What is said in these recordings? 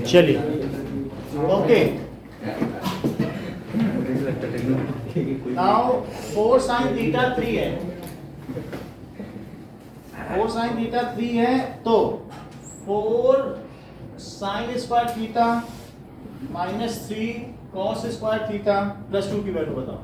चलिए okay now 4 sin theta 3 है, 4 sin theta 3 है तो 4 sin square theta minus 3 cos square theta plus 2 की वैल्यू बताओ।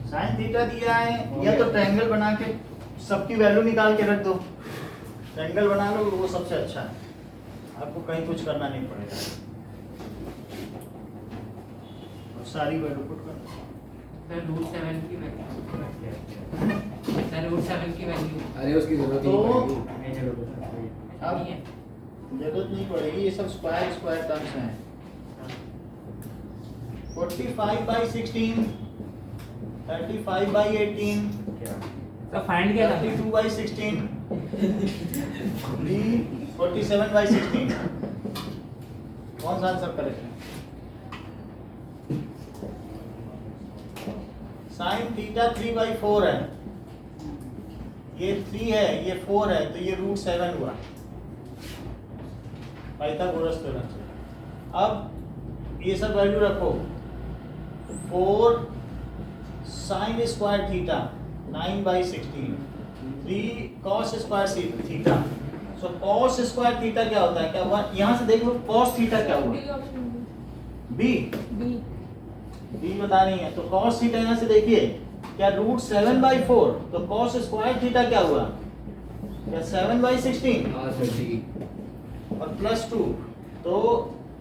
साइन थीटा दिया है, या तो ट्रायंगल बना के सबकी वैल्यू निकाल के रख दो, ट्रायंगल बना लो वो सबसे अच्छा है, आपको कहीं कुछ करना नहीं पड़ेगा और सारी वैल्यू पुट कर दो। सर रूट 7 की वैल्यू, सर रूट 7 की वैल्यू अरे उसकी जरूरत तो नहीं पड़ेगी। अब जरूरत नहीं पड़ेगी, ये सब स्क्वायर स्क्वायर टर्म्स हैं। 45/16, 35/18, तो फाइंड किया था 32/16, 47/16, कौन सा आंसर करेक्ट है? साइन थीटा 3/4 है, ये 3 है ये 4 है तो ये रूट 7 हुआ, पाइथागोरस थ्योरम। अब ये सब वैल्यू रखो, 4 sine square theta 9/16, 3 cos square theta. So cos square theta क्या होता है, क्या हुआ यहाँ से देख लो, cos थीटा क्या हुआ, बी बी बता रही है, तो cos थीटा यहाँ से देखिए क्या रूट 7/4, तो cos स्क्वायर थीटा क्या हुआ, क्या 7/16 हाँ सर ठीक। और प्लस 2, तो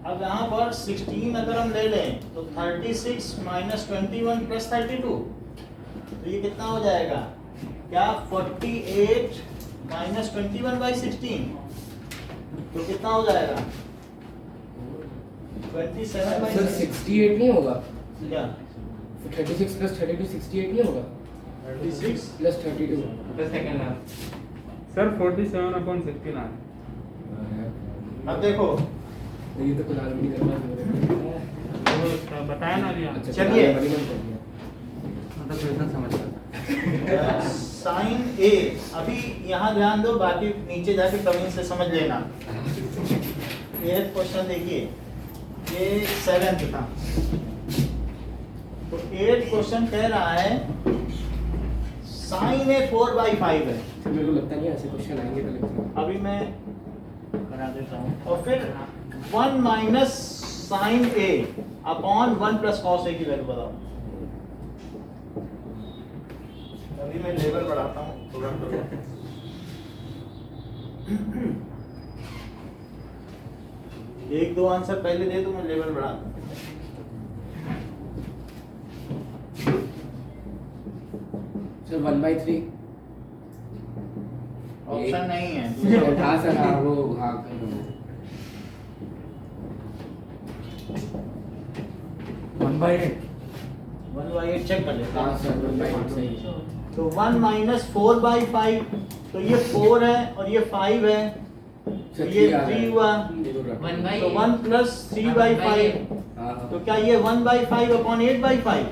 अब यहाँ पर 16 अगर हम ले लें तो 36 माइनस 21 प्लस 32, तो ये कितना हो जाएगा, क्या 48 माइनस 21/16, तो कितना हो जाएगा 27/16 सर 68 नहीं होगा, क्या 36 प्लस 32 68 नहीं होगा, 36 प्लस 32। तो सेकंड हाफ सर 47/16 है। अब देखो ये तो कुछ आदमी करना है। वो बताया ना अभी आप। अच्छा चलिए। मतलब क्वेश्चन समझ गया। साइन ए, अभी यहाँ ध्यान दो, बाकी नीचे जाके कमेंट से समझ लेना। ये क्वेश्चन देखिए, ये 7th था, तो 8th क्वेश्चन कह रहा है साइन ए 4/5 है। सर मेरे को लगता नहीं है ऐसे क्वेश्चन आएंगे तो लेक्चर। अभी मैं बना देता हूँ, और फिर 1 minus sign A upon 1 plus cos A की वैल्यू बताओ। अभी मैं लेवल बढ़ाता हूँ तुरंत। एक दो आंसर पहले दे दो, मैं लेवल बढ़ाता हूँ। सर 1/3 ऑप्शन नहीं है। हाँ सर हाँ वो हाँ 1/8 1/8 चेक कर लेते हाँ हैं। सर 1/8 सही है। तो 1 माइनस 4/5, तो ये 4 है और ये 5 है, तो ये 3 हुआ, 1/8 तो 1 प्लस 3/5, हाँ तो क्या ये 1/5 अपॉन 8/5,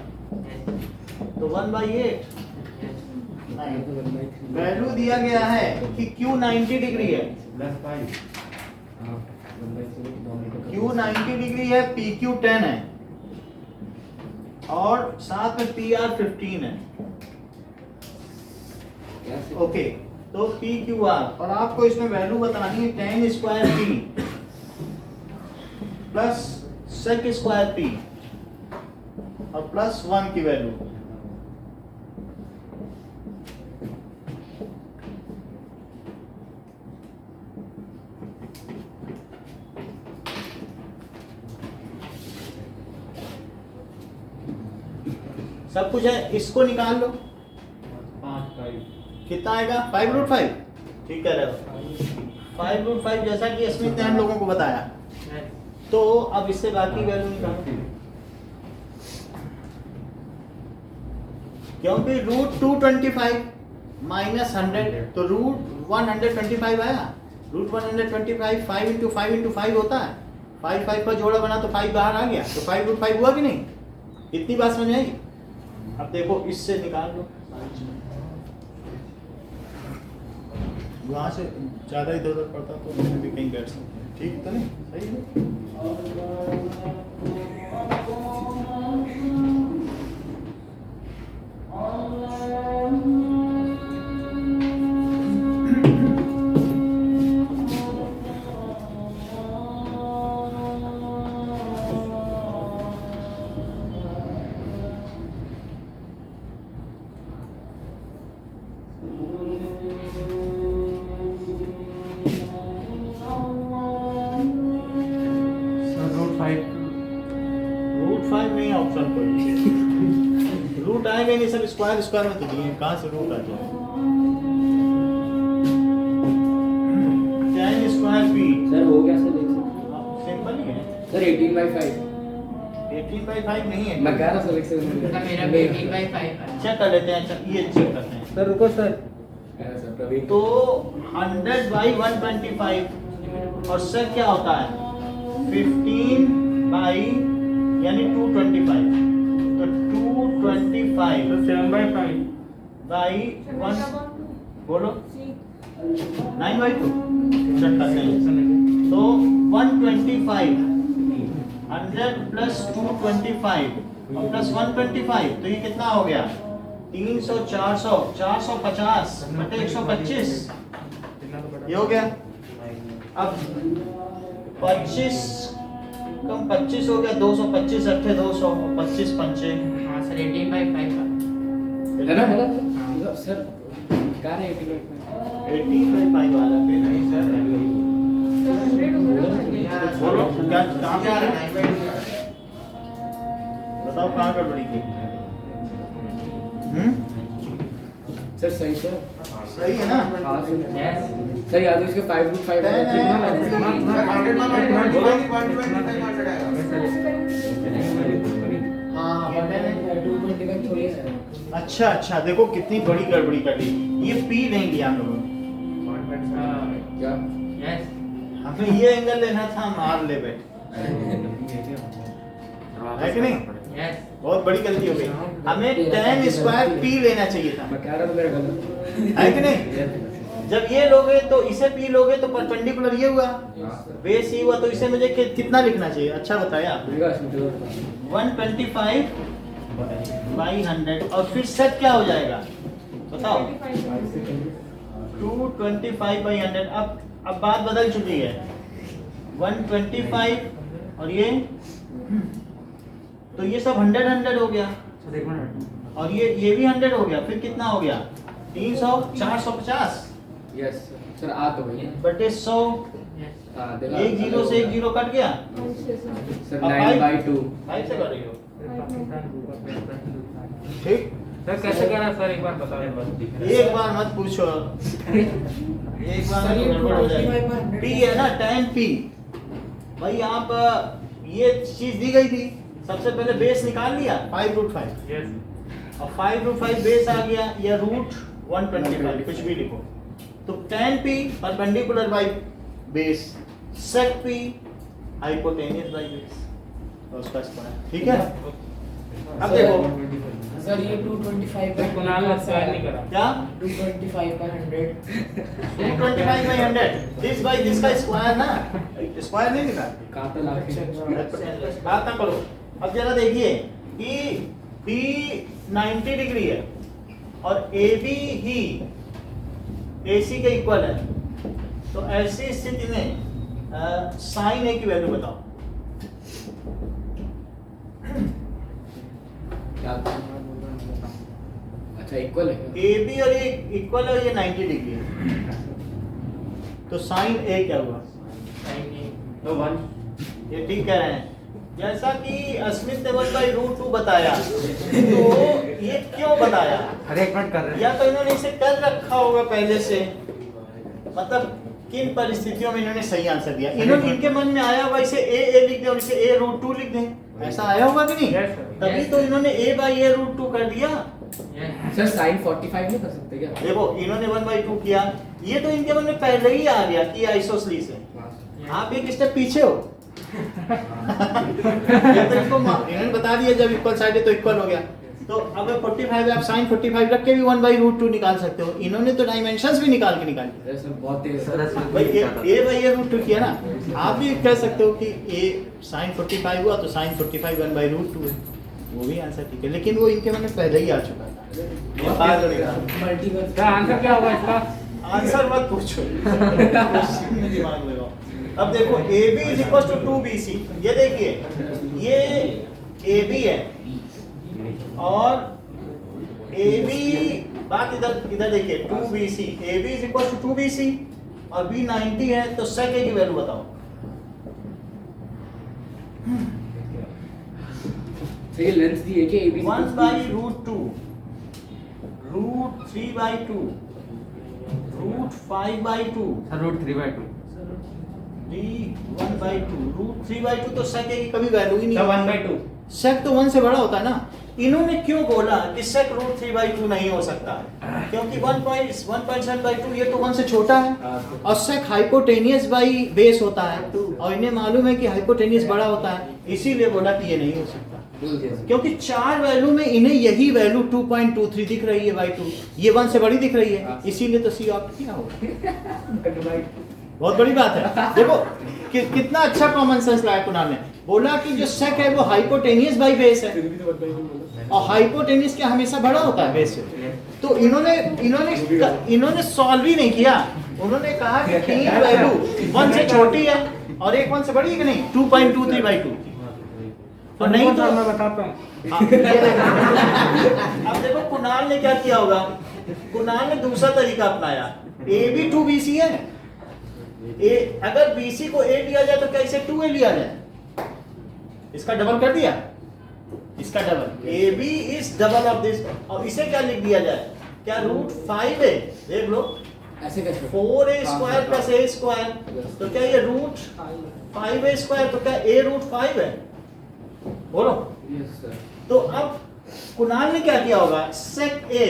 तो 1/8 नहीं। वैल्यू दिया गया है कि Q 90 डिग्री है, Q 90 डिग्री है, PQ 10 है और साथ में PR 15 है। ओके, तो PQR, और आपको इसमें वैल्यू बतानी है tan square P plus sec square P और प्लस 1 की वैल्यू। सब कुछ है, इसको निकाल लो, 5/5 कितना आएगा 5√5, ठीक कह रहे हो 5√5, जैसा कि स्मिथ ने हम लोगों को बताया। तो अब इससे बाकी वैल्यू निकालो, क्योंकि रूट 225 माइनस 100, तो रूट 125 आया, रूट 125 5 इंटू 5 इंटू 5 होता है, 5 5 पर जोड़ा बना तो 5 बाहर आ गया, तो 5√5 हुआ कि नहीं, इतनी बात समझ आई। अब देखो इससे निकाल लो, वहाँ से ज़्यादा इधर उधर पड़ता तो उसमें भी कहीं बैठ सकते हैं। ठीक तो नहीं, सही है। रूट 5 रूट 5 नहीं है ऑप्शन कोई। रूट आएगा नहीं, सब स्क्वायर स्क्वायर में तो दिए हैं, कहाँ से रूट आ जाए। tan स्क्वायर पी सर हो गया सर देख सकते सिंपल ही है। हैं। सर 18/5 18/5 नहीं है। मैं कह रहा सर एक सर सेकंड मेरा भी 18/5 है। चेक कर लेते हैं। अच्छा ये चेक करते हैं। सर रुको सर सर प्रवीण तो 100/125 और सेक क्या होता है 15 बाई यानी 225, तो 225 तो 7/5 बाई 1 बोलो 9/2 चट्टा नहीं, तो 125 100 प्लस 225 और प्लस 125, तो ये कितना हो गया 300 400 450 बटे 125, ये हो गया। अब 25 कम 25 हो गया 225 अट्ठे 200 और 25 पंचे हाँ सर 18/5 का। है ना सर कह रहे हैं 18/5 18/5 वाला पे नहीं सर। बोलो क्या कहाँ पे आ रहा है, बताओ कहाँ गड़बड़ी की। सर सही सर सही है ना। हाँ सर यस सर याद है इसके 5/5 हाँ 225 थोड़ी है। अच्छा अच्छा देखो कितनी बड़ी गड़बड़ी कर दी। ये पी नहीं लिया हम लोगों ने, क्या यस हमें ये एंगल लेना था, मार ले बैठ है कि नहीं। यस बहुत बड़ी गलती हो गई, हमें tan स्क्वायर पी लेना चाहिए था, मैं कह रहा था मेरा गलत है कि नहीं। जब ये लोगे तो इसे पी लोगे तो परपेंडिकुलर ये हुआ, बेस ये हुआ, तो इसे मुझे कितना लिखना चाहिए, अच्छा बताया। 125 बाई 100 और फिर सेट क्या हो जाएगा बताओ 225 बाई 100। अब बात बदल चुकी है, 125 और ये, तो ये सब 100 हो गया सर एक मिनट और ये भी 100 हो गया, फिर कितना हो गया 300 450 यस सर आ तो भैया बटे 100, हाँ देखा एक जीरो से एक जीरो कट गया। सर अब 9/2 5 से कर रही हो ठीक। सर कैसे कह रहा है सर एक बार बताओ एक बार मत पूछो, एक बार में तो गड़बड़ हो जाएगी। पी है ना tan p, भाई आप ये चीज दी गई थी, सबसे पहले बेस निकाल लिया 5√5 यस और 5√5 बेस आ गया या रूट 125 कुछ भी लिखो, तो tan p perpendicular by base, sec p hypotenuse by base और उसका स्क्वायर। ठीक है, अब देखो सर ये 225 सर कुणाल ने स्क्वायर नहीं करा क्या 225 का 100 225 बाई 100 दिस बाई दिस का स्क्वायर ना, स्क्वायर नहीं लिखा। काटा लाके बात ना करो। अब जरा देखिए कि B 90 डिग्री है और AB ही AC के इक्वल है, तो ऐसी स्थिति में साइन A की वैल्यू बताओ। क्या अच्छा इक्वल है क्या? AB और ये इक्वल है, ये 90 डिग्री है, तो साइन A क्या हुआ तो 1 ये ठीक कह रहे हैं। जैसा कि अस्मित ने 1/√2 बताया, तो ये क्यों बताया, अरे एक मिनट कर रहे या तो इन्होंने इसे कर रखा होगा पहले से, मतलब किन परिस्थितियों में इन्होंने सही आंसर दिया, इन्होंने इनके मन में आया होगा इसे a लिख दें और इसे a√2 लिख दें, ऐसा आया होगा कि नहीं। Yes, sir. तभी तो इन्होंने a/a√2 कर दिया। यस सर sin 45 नहीं कर सकते क्या? देखो इन्होंने 1/2 किया, ये तो इनके मन में पहले ही आ गया कि आइसोसलीस है, आप एक स्टेप पीछे हो। ये तो इन्होंने बता दिया जब इक्वल साइड है तो इक्वल हो गया। तो अब 45 आप sin 45 रख के भी 1/√2 निकाल सकते हो। इन्होंने तो डायमेंशंस भी निकाल के निकाली। अरे सर बहुत तेज सर, है। भाई a/√2 किया ना, आप भी कह सकते हो कि a sin 45 हुआ तो sin 45 1/√2 है, वो भी आंसर ठीक है। लेकिन वो इनके मन में पहले ही आ चुका था, ये बात हो गई। मल्टीपल क्या आंसर क्या होगा इसका? आंसर मत पूछो, क्वेश्चन में दिमाग लगाओ। अब देखो AB = 2BC, ये देखिए ये AB है और AB, बात इधर देखिए 2BC, AB = 2BC और B 90 है, तो sec A की वैल्यू बताओ। सही लेंथ दी है कि AB 1/√2, √3/2, √5/2, सर √3/2 1/2, √3/2, तो sec A की कभी वैल्यू ही नहीं तो है। 1/2 sec तो 1 से बड़ा होता है ना। इन्होंने क्यों बोला कि sec √3/2 नहीं हो सकता है? क्योंकि 1.7/2 ये तो 1 से छोटा है और sec हाइपोटेनियस बाई बेस होता है और इन्हें मालूम है कि हाइपोटेनियस बड़ा होता है, इसीलिए बोला कि ये नहीं हो सकता। क्योंकि 4 वैल्यू में इन्हें यही वैल्यू 2.23 दिख रही है बाई 2, ये 1 से बड़ी दिख रही है, इसीलिए तो C ऑप्ट किया होगा। बहुत बड़ी बात है। देखो कितना अच्छा कॉमन सेंस लाया कुणाल ने, बोला कि जो सेक है वो हाइपोटेनियस बाई बेस है और हाइपोटेनियस क्या हमेशा बड़ा होता है बेस से। तो इन्होंने सॉल्व ही नहीं किया, उन्होंने कहा कि तीन वैल्यू 1 से छोटी है और एक 1 से बड़ी है कि नहीं, 2.23/2। तो नहीं तो मैं बताता हूँ। अब देखो कुणाल ने क्या किया होगा, कुणाल ने दूसरा तरीका अपनाया। AB 2BC है, अगर BC को A लिया जाए तो क्या इसे 2A लिया जाए? इसका डबल कर दिया, इसका double, AB is double of this, और इसे क्या लिख दिया जाए, क्या √5A, देख लो ऐसे कैसे 4A² + A², तो क्या ये √5A², तो क्या A √5 है? बोलो। Yes sir. तो अब कुणाल ने क्या किया होगा, sec A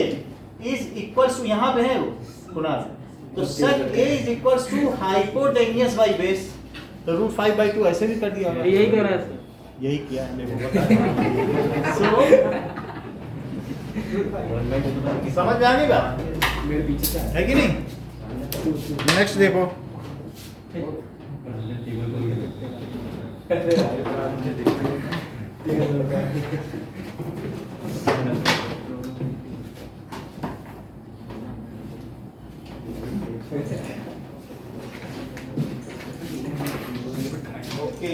is equals to, यहाँ पे है वो कुणाल, तो sec A is equals to hypotenuse by base, तो √5/2 ऐसे भी कर दिया होगा। यही कह रहा है सर। यही किया है, देखो बता। समझ में आ गई बात मेरे पीछे क्या है कि नहीं? नेक्स्ट देखो, ओके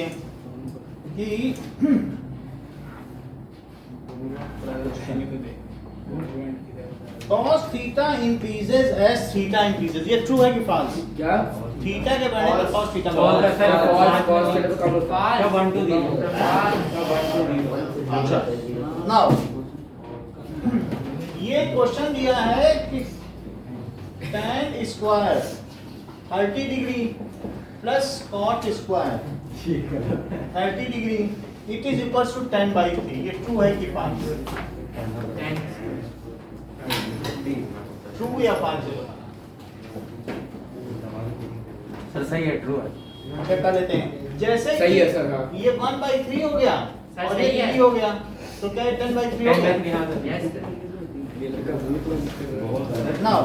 कि cos theta increases as theta increases, ये ट्रू है कि फॉल्स? क्या थीटा के बढ़ने पर cos थीटा False है सर। कॉस के तो कम होता है। क्या 1 2 दी? अच्छा, नाउ ये क्वेश्चन दिया है कि tan square 30 degree plus cot square 30 degree it is equals to 10/3, ये ट्रू है कि फॉल्स? ट्रू या फॉल्स है? सर सही है, ट्रू है। क्या कर लेते हैं, जैसे सही कि है सर, हाँ। ये 1/3 हो गया सर, और ये सही है। 3 हो गया, तो क्या ये 10/3 हो गया? Yes sir. ये लड़का भूल तो now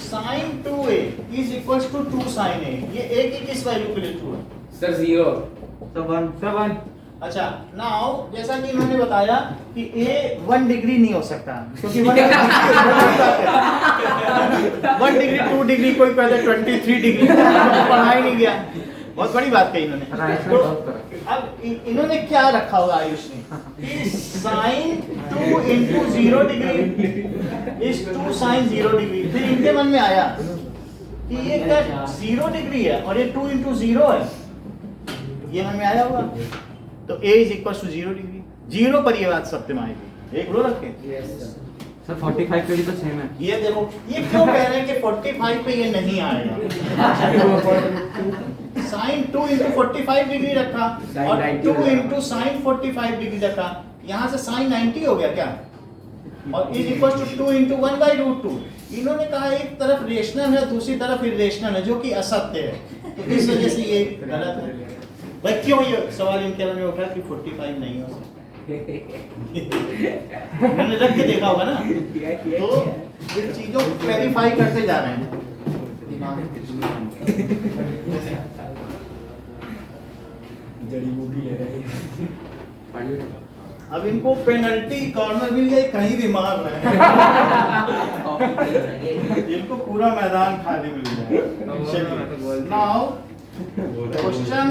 sin 2A is equals to 2 sin A, ये A की किस वैल्यू के लिए ट्रू है? सर 0 सब 1 अच्छा, नाउ जैसा कि इन्होंने बताया कि A 1 डिग्री नहीं हो सकता, क्योंकि 1 डिग्री 2 डिग्री कोई कहता है 23 डिग्री, पढ़ा ही नहीं गया। बहुत बड़ी बात कही इन्होंने। तो अब इन्होंने क्या रखा होगा आयुष ने कि sin 2 into 0 degree is 2 sin 0 degree. फिर इनके मन में आया कि ये क्या 0 डिग्री है और ये 2 into 0 है, ये मन में आया होगा, तो A is equals to 0 degree, 0 पर ये बात सत्य में आएगी। एक रो रखे यस सर। सर 45 पे भी तो सेम है। ये देखो, ये क्यों कह रहे हैं कि 45 पे ये नहीं आएगा? sin 2 into 45 डिग्री रखा और 2 into sin 45 डिग्री रखा, यहाँ से sin 90 हो गया क्या, और is equals to 2 into 1/√2। इन्होंने कहा एक तरफ रेशनल है दूसरी तरफ इरेशनल है, जो कि असत्य है, तो इस वजह से ये गलत है। भाई क्यों ये सवाल इनके मन में उठा कि 45 नहीं हो सकता? मैंने रख के देखा होगा ना, तो इन चीजों को क्लैरिफाई करते जा रहे हैं। जड़ी बूटी ले रहे हैं। अब इनको पेनल्टी कॉर्नर मिल जाए, कहीं भी मार रहे हैं। इनको पूरा मैदान खाली मिल जाए। Now question,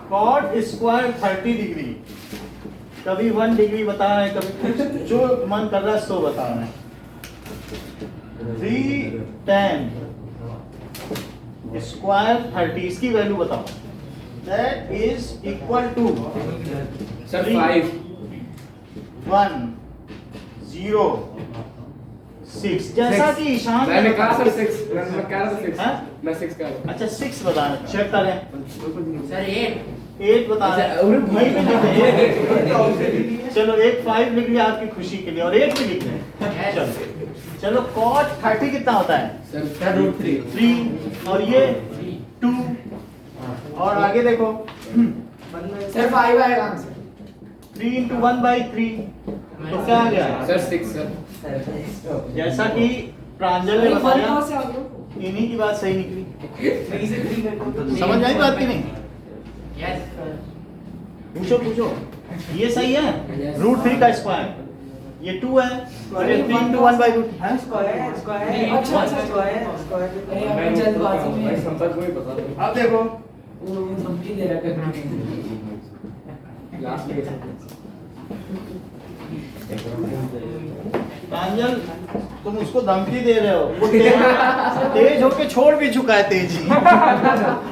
cot square 30 degree, कभी 1 डिग्री बता रहे हैं, कभी कुछ जो मन कर रहा है सो बता रहे हैं। 3 tan स्क्वायर 30, इसकी वैल्यू बताओ। That is equal to sir 5 1 0 6, जैसा कि ईशान ने मैंने कहा बताया। सर 6 मैं कह रहा था 6 हाँ? मैं 6 कह रहा हूं। अच्छा 6 बता रहे हैं, चेक करें। सर 8 8 बता रहे हैं। अच्छा, अरे भाई, ये भी लिख रहे हैं। चलो एक 5 लिख लिया आपकी खुशी के लिए, और 8 भी लिख रहे हैं। चलो चलो cot 30 कितना होता है? सर √3 3, और ये 2, और आगे देखो सर 5 आएगा आंसर। 3 into 1/3, तो क्या आ गया? सर 6 सर जैसा कि प्रांजल ने बताया, से आ गया। इन्हीं की बात सही निकली। समझ आई बात की नहीं? यस पूछो पूछो, ये सही है? √3 का स्क्वायर, ये 2 है, और ये 3 into 1/√, है? अच्छा अरे हमें जल्दबाजी भाई में संपर्क को ही बता दो अब देखो वो धमकी दे रहा करके। लास्ट में प्रांजल, तुम उसको धमकी दे रहे हो, वो तेज होके छोड़ भी चुका है तेजी,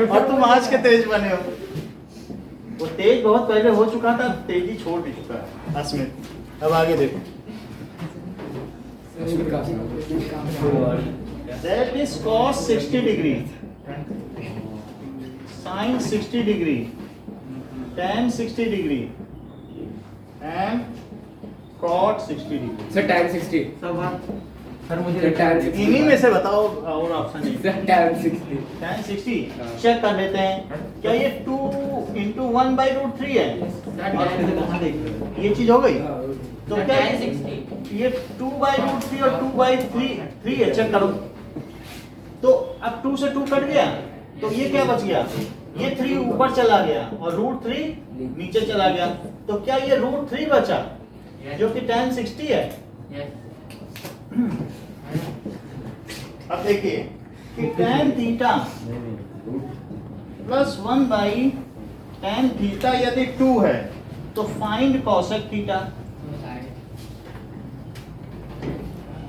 और तुम आज के तेज बने हो। वो तेज बहुत पहले हो चुका था, तेजी छोड़ भी चुका है अस्मित। अब आगे देखो, that is cos 60 degree, sin 60 degree, tan 60 degree, and cot 60 degree. Sir tan 60 sir मुझे सर tan 60 इन्हीं में से बताओ और ऑप्शन नहीं। सर tan 60 tan 60 चेक कर लेते हैं, क्या ये 2 into 1/√3 है? ये चीज हो गई, तो क्या tan 60 ये 2/√3 और 2/3 है, चेक करो। तो अब 2 से 2 कट गया, तो ये क्या बच गया? ये 3 ऊपर चला गया और √3 नीचे चला गया, तो क्या ये √3 बचा, जो कि tan 60 है? यस अब देखिए कि tan theta plus 1/tan theta यदि 2 है, तो find cosec theta.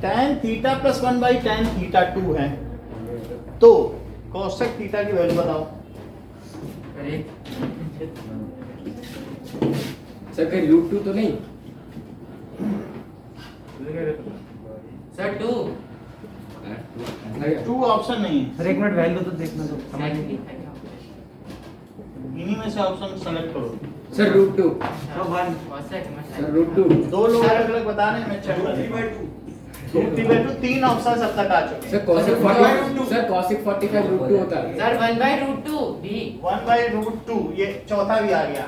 tan theta plus 1/tan theta 2 है, तो cosec थीटा की वैल्यू बताओ। सर कहीं √2 तो नहीं सर 2 2 ऑप्शन नहीं है, सर एक मिनट वैल्यू तो देखना दो, समझ नहीं। इन्हीं में से ऑप्शन सेलेक्ट करो। सर √2 सर 1 सर √2 दो लोग अलग अलग बता रहे हैं, मैं चेक कर रहा हूं। 2/2 3 ऑप्शन अब तक आ चुके सर हैं। cosec 40 सर cosec 45 √2 होता है सर 1/√2 बी 1/√2 ये चौथा भी आ गया,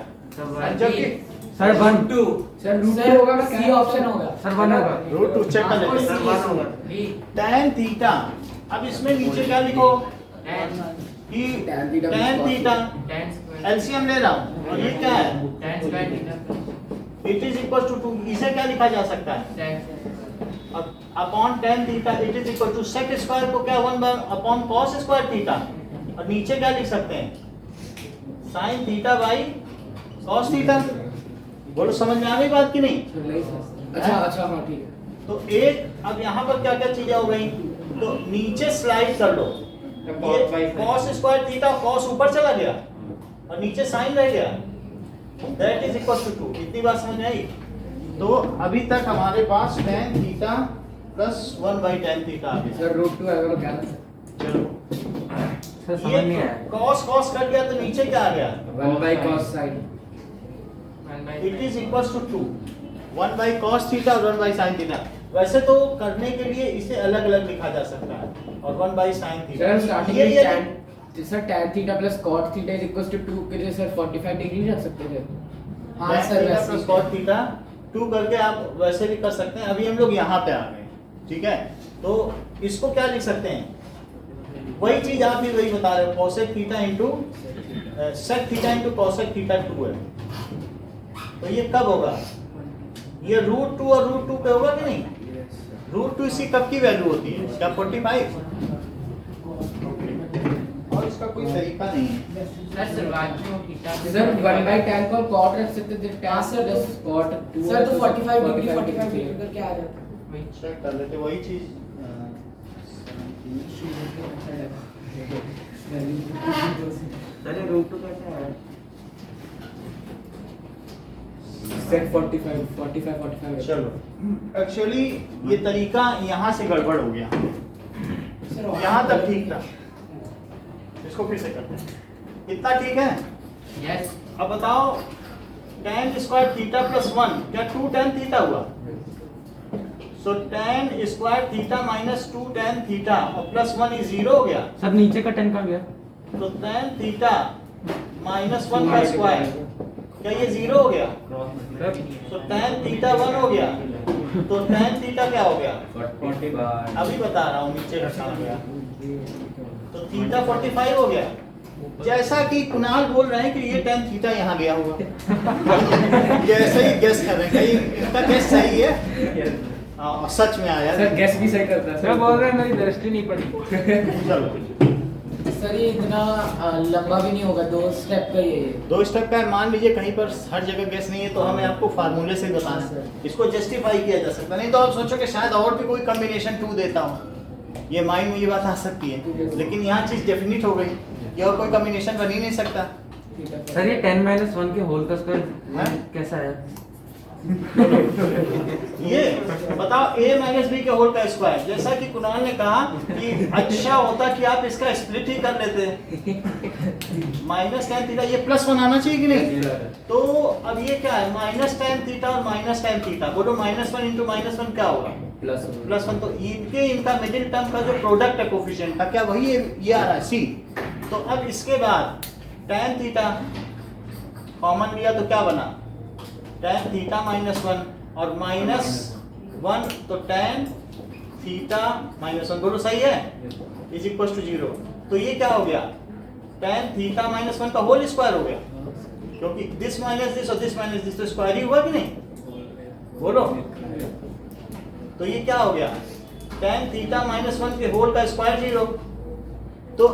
जबकि सर 1 सर √2 होगा मैं सी ऑप्शन होगा। सर 1 होगा। √2 चेक कर लेते सर हैं। 1 होगा। बी tan थीटा, अब इसमें नीचे क्या लिखो tan कि tan theta tan theta tan square LCM ले रहा हूं, और ये क्या है? tan square theta it is equal to 2, इसे क्या लिखा जा सकता है? tan अब upon tan theta it is equal to sec square को क्या 1/अपॉन cos स्क्वायर थीटा, और नीचे क्या लिख सकते हैं? sin theta by cos theta. बोलो समझ में आ गई बात की नहीं? अच्छा अच्छा हाँ ठीक है तो एक, अब यहाँ पर क्या क्या चीजें हो गई, तो नीचे स्लाइड कर लो, ये cos स्क्वायर थीटा, cos ऊपर चला गया और नीचे sin रह गया, दैट इज इक्वल टू 2। इतनी बात समझ में आई? तो अभी तक हमारे पास tan theta plus 1/tan theta आ गया। सर √2 आएगा मैं कह रहा था चलो सर समझ नहीं ये आया। cos कट गया, तो नीचे क्या आ गया? 1/cos sin 1/2 it is equal to 2, 1/cos theta और 1/sin थीटा। वैसे तो करने के लिए इसे अलग अलग लिखा जा सकता है, और 1/sin थीटा। सर स्टार्टिंग ये में tan sir tan theta plus cot theta is equal to 2 के लिए सर 45 डिग्री रख सकते थे। हाँ tan सर थीटा वैसे प्लस ही। cot थीटा 2 करके आप वैसे भी कर सकते हैं। अभी हम लोग यहाँ पे आ गए, ठीक है। तो इसको क्या लिख सकते हैं, वही चीज आप भी वही बता रहे हो, cosec theta into sec theta into cosec theta 2 है। तो ये कब होगा, ये √2 और √2 पे होगा कि नहीं? √2 इसकी कब की वैल्यू होती है, क्या 45? और इसका कोई तरीका नहीं है। सर शुरुआत में वो थीटा सर 1/tan को cot रख सकते थे, tan हाँ, सर, प्लस cot 2 सर तो 45 डिग्री करके आ जाता। वही चेक कर लेते, वही चीज चलिए रूट 2 कैसे है? sec 45 चलो। एक्चुअली ये तरीका यहाँ से गड़बड़ हो गया, यहाँ तक ठीक था। इसको फिर से करते हैं, इतना ठीक है। यस अब बताओ tan स्क्वायर थीटा प्लस 1 क्या 2 tan थीटा हुआ? सो tan square theta minus 2 tan theta और प्लस 1 इज 0 हो गया। सर नीचे का 10 कहाँ गया? तो tan थीटा माइनस 1 का स्क्वायर क्या ये 0 हो गया? तो tan थीटा 1 हो गया, तो tan थीटा क्या हो गया? अभी बता रहा हूँ, नीचे रखा गया तो थीटा 45 हो गया। जैसा कि कुणाल बोल रहे हैं कि ये tan थीटा यहाँ गया होगा। जैसे ही गेस कर रहे हैं, कहीं इसका गेस सही है? हाँ, सच में आया। सर गैस भी सही करता है सर बोल रहे हैं मेरी दृष्टि नहीं पड़ी। चलो, सर ये इतना लंबा भी नहीं होगा, 2 स्टेप का ये 2 स्टेप का है। मान लीजिए कहीं पर हर जगह गेस नहीं है तो हमें आपको फार्मूले से बताना है, इसको जस्टिफाई किया जा सकता है। नहीं तो आप सोचो कि शायद और भी कोई कॉम्बिनेशन 2 देता हूँ, ये माइंड में ये बात आ सकती है। लेकिन यहाँ चीज डेफिनिट हो गई कि और कोई कॉम्बिनेशन बन ही नहीं सकता। सर ये 10-1 के होल का स्क्वायर कैसा है? ये बताओ a माइनस बी के होल का स्क्वायर, जैसा कि कुणाल ने कहा कि अच्छा होता कि आप इसका स्प्लिट ही कर लेते। माइनस tan थीटा, ये प्लस 1 आना चाहिए कि नहीं? तो अब ये क्या है, माइनस tan थीटा और माइनस tan थीटा, बोलो -1 इंटू -1 क्या होगा? प्लस 1। तो इनका मिडिल टर्म का जो प्रोडक्ट है कोफिशिएंट का, क्या वही ये आ रहा है c। तो अब इसके बाद tan थीटा कॉमन लिया तो क्या बना, tan थीटा -1 और -1 तो tan थीटा -1 दोनों सही है, इज इक्वल टू 0। तो ये क्या हो गया, tan थीटा -1 का होल स्क्वायर हो गया, क्योंकि दिस माइनस दिस और दिस माइनस दिस तो स्क्वायर ही हुआ कि नहीं, बोलो। तो ये क्या हो गया, tan थीटा -1 के होल का स्क्वायर 0। तो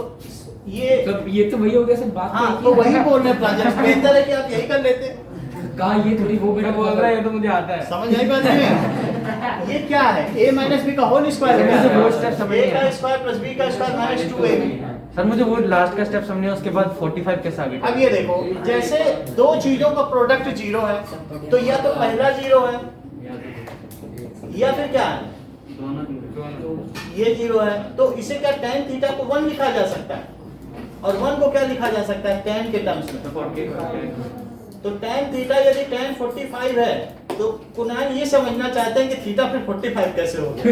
ये तो वही हो गया सर, बात हाँ, तो वही बोल रहे हैं, बेहतर है कि आप यही कर लेते। कहा ये थोड़ी वो मेरा बोल रहा है, ये तो मुझे आता है। समझ आई बात नहीं? ये क्या है, a माइनस बी का होल स्क्वायर मुझे है, वो स्टेप समझ a नहीं का आया। स्क्वायर प्लस b का स्क्वायर माइनस 2ab। सर मुझे वो लास्ट का स्टेप समझे, उसके बाद 45 कैसे आ गया? अब ये देखो, जैसे दो चीजों का प्रोडक्ट 0 है तो या तो पहला 0 है या फिर क्या है, ये 0 है। तो इसे क्या tan थीटा को 1 लिखा जा सकता है, और 1 को क्या लिखा जा सकता है tan के टर्म्स में। तो tan थीटा यदि tan 45 है तो कुणाल ये समझना चाहते हैं कि थीटा फिर 45 कैसे हो गया।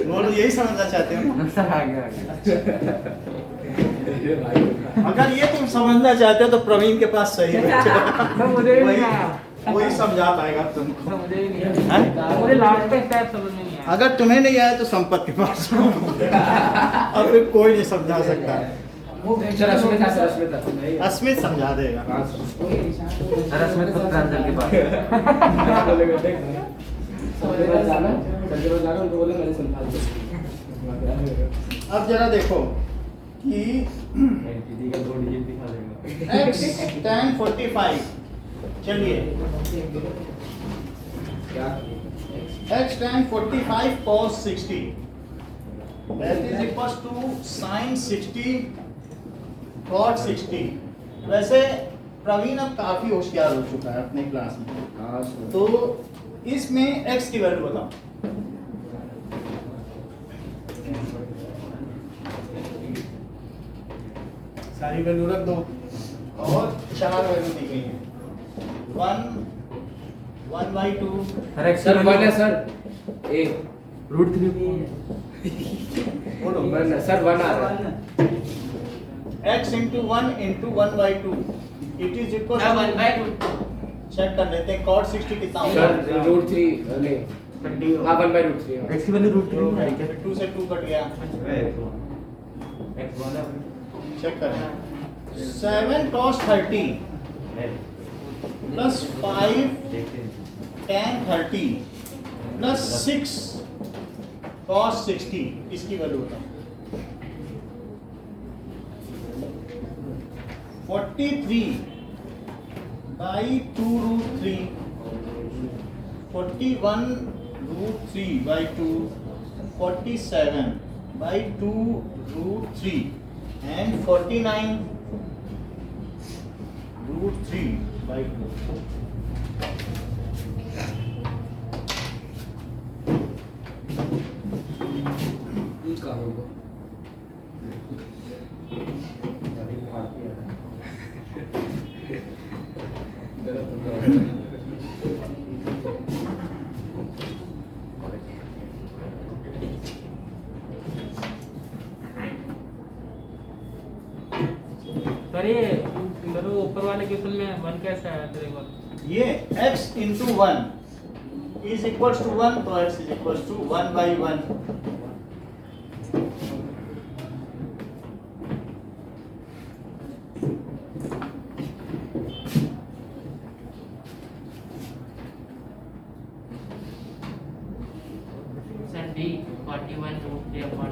वो लोग यही समझना चाहते हैं। सर आ गया। अगर ये तुम समझना चाहते हो तो प्रवीण के पास सही है। सर मुझे ही नहीं आया। वही समझा पाएगा तुमको। सर मुझे ही नहीं आया। मुझे लास्ट का स्टेप समझ में नहीं आया। अगर तुम्हें नहीं आया तो संपत के पास और फिर कोई नहीं समझा सकता। सर अस्मित समझा देगा। सर इसमें तो ट्रांसफर के पास। अब जरा देखो कि x tan 45, चलिए x tan 45 cos 60 that is equals to sin 60 cot 60। वैसे प्रवीण अब काफी होशियार हो चुका है अपने क्लास में, तो इसमें x की वैल्यू बताओ। सारी वैल्यू रख दो और 4 वैल्यू दी गई है, 1/2। सर सर 1 है सर, a √3 बोलो सर 1 आ रहा है x into 1 into 1 by 2 it is equal ना to 1/2 चेक कर लेते हैं cot 60 कितना होगा सर √3 नहीं हाँ 1/√3 x की वैल्यू √3 है क्या? 2 से 2 कट गया चेक करें 7 cos 30 plus 5 tan 30 plus 6 cos 60 इसकी वैल्यू बताओ 43 by 2√3 41 √3 by 2 47 by 2√3 and 49 √3 by 2 का होगा सर ये मेरे ऊपर वाले क्वेश्चन में 1 कैसे आया तेरे को? ये x into 1 is equals to 1 तो x is equals to 1 by 1 sir D 41 √3 upon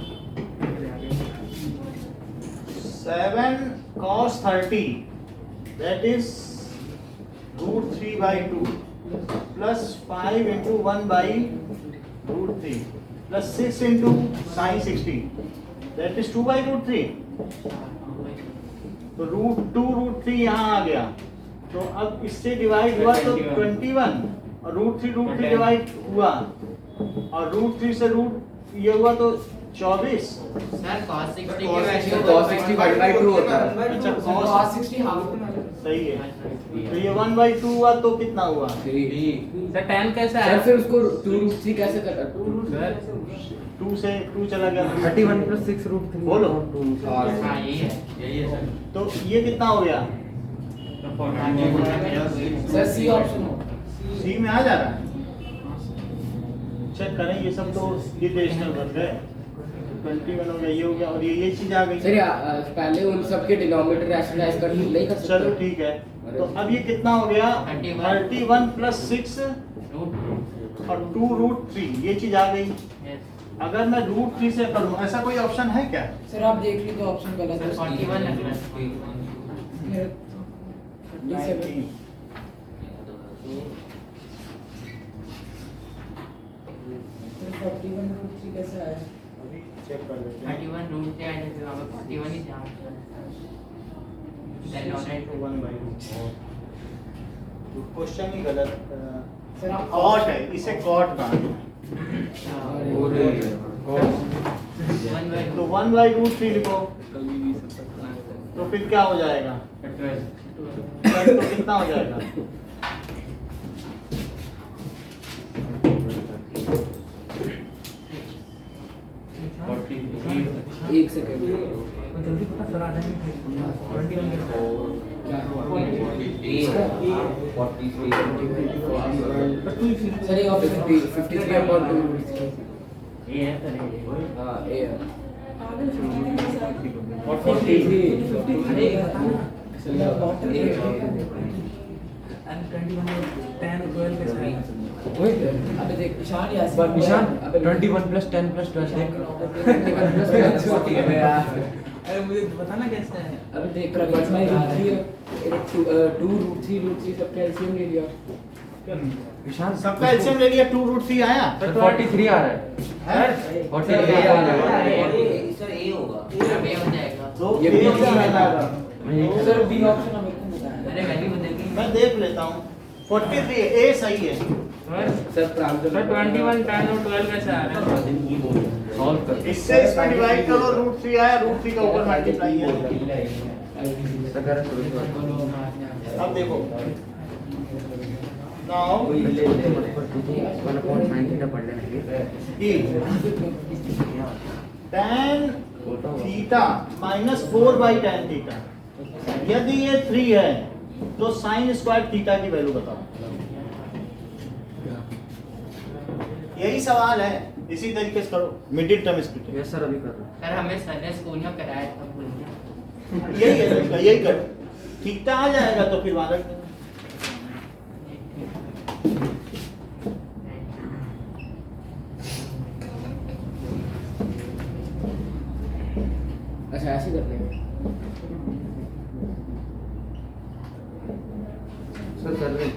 7 cos 30 that is √3 by 2 plus 5 into 1 by √3 plus 6 into sin 60 that is 2 by √3 तो √2 यहाँ आ गया तो अब इससे डिवाइड हुआ तो 21 और √3 डिवाइड हुआ और √3 से रूट ये हुआ तो 24 सर cos 60 की cos वैल्यू cos 60 1/2 होता है अच्छा cos cos 60 हाफ में सही है तो ये 1 by 2 हुआ तो कितना हुआ सर 10 कैसे सर आया? फिर उसको 2√3 कैसे कर 2 से 2 चला गया 31 + 6 √3 बोलो। हाँ यही है सर तो ये कितना हो गया सर सी ऑप्शन हो सी में आ जा रहा है चेक करें ये सब तो ये डेसिमल बन गए 21 हो गया ये हो गया और ये चीज आ गई सर पहले उन सब के डिनोमिनेटर रैशनलाइज कर नहीं कर सकते चलो ठीक है तो अब ये कितना हो गया 31 + 6 और 2√3 ये चीज आ गई अगर मैं √3 से करूं ऐसा कोई ऑप्शन है क्या सर आप देख लीजिए ऑप्शन गलत है 41 है मेरे 37 41 कैसे आया अभी चेक कर लेते हैं 31 √3 आया था वहाँ पे 41 ही था then not right 1 by 2 question ही गलत सर आप कॉट है इसे कॉट कहा तो 1 by √3 लिखो तो फिर क्या हो जाएगा तो कितना हो जाएगा एक सेकंड जल्दी पता चला जाएंगे 21 सर ये ऑप्शन 53 upon 2 ये है सर ये हाँ ए है आगे 53 कैसे आया 10 12 कैसे आया? अबे देख ईशान यार निशान 21 + 10 + 12 देख अरे मुझे बताना कैसे है? अबे देख कन्वर्ट बाय √3 2√3 सबका एलसीएम ले लिया निशान सबका एलसीएम ले लिया 2√3 आया सर 43 आ रहा है है 43 आ रहा है सर ए होगा अब ये हो जाएगा तो ये ये भी क्या है। आएगा सर बी ऑप्शन हमें को बताया अरे वैल्यू बदल मैं देख लेता हूँ 43 ए सही है सर प्रांत सर 21 10 और 12 कैसे आ रहा है? सॉल्व कर इससे इसमें डिवाइड करो √3 आया √3 का ऊपर मल्टीप्लाई है अब देखो नाउ कोई ले ले 1/sin थीटा पढ़ लेना ई tan theta minus 4/tan theta, यदि ये 3 है तो साइन स्क्वायर थीटा की वैल्यू बताओ। यही सवाल है, इसी तरीके से करो middle term splitting. Yes sir अभी कर रहा सर हमें सर ने स्कूल में कराया था भूल गया। यही है इसका, यही करो, थीटा आ जाएगा तो फिर वहां रख देना। अच्छा ऐसे कर लेंगे सर कर रहे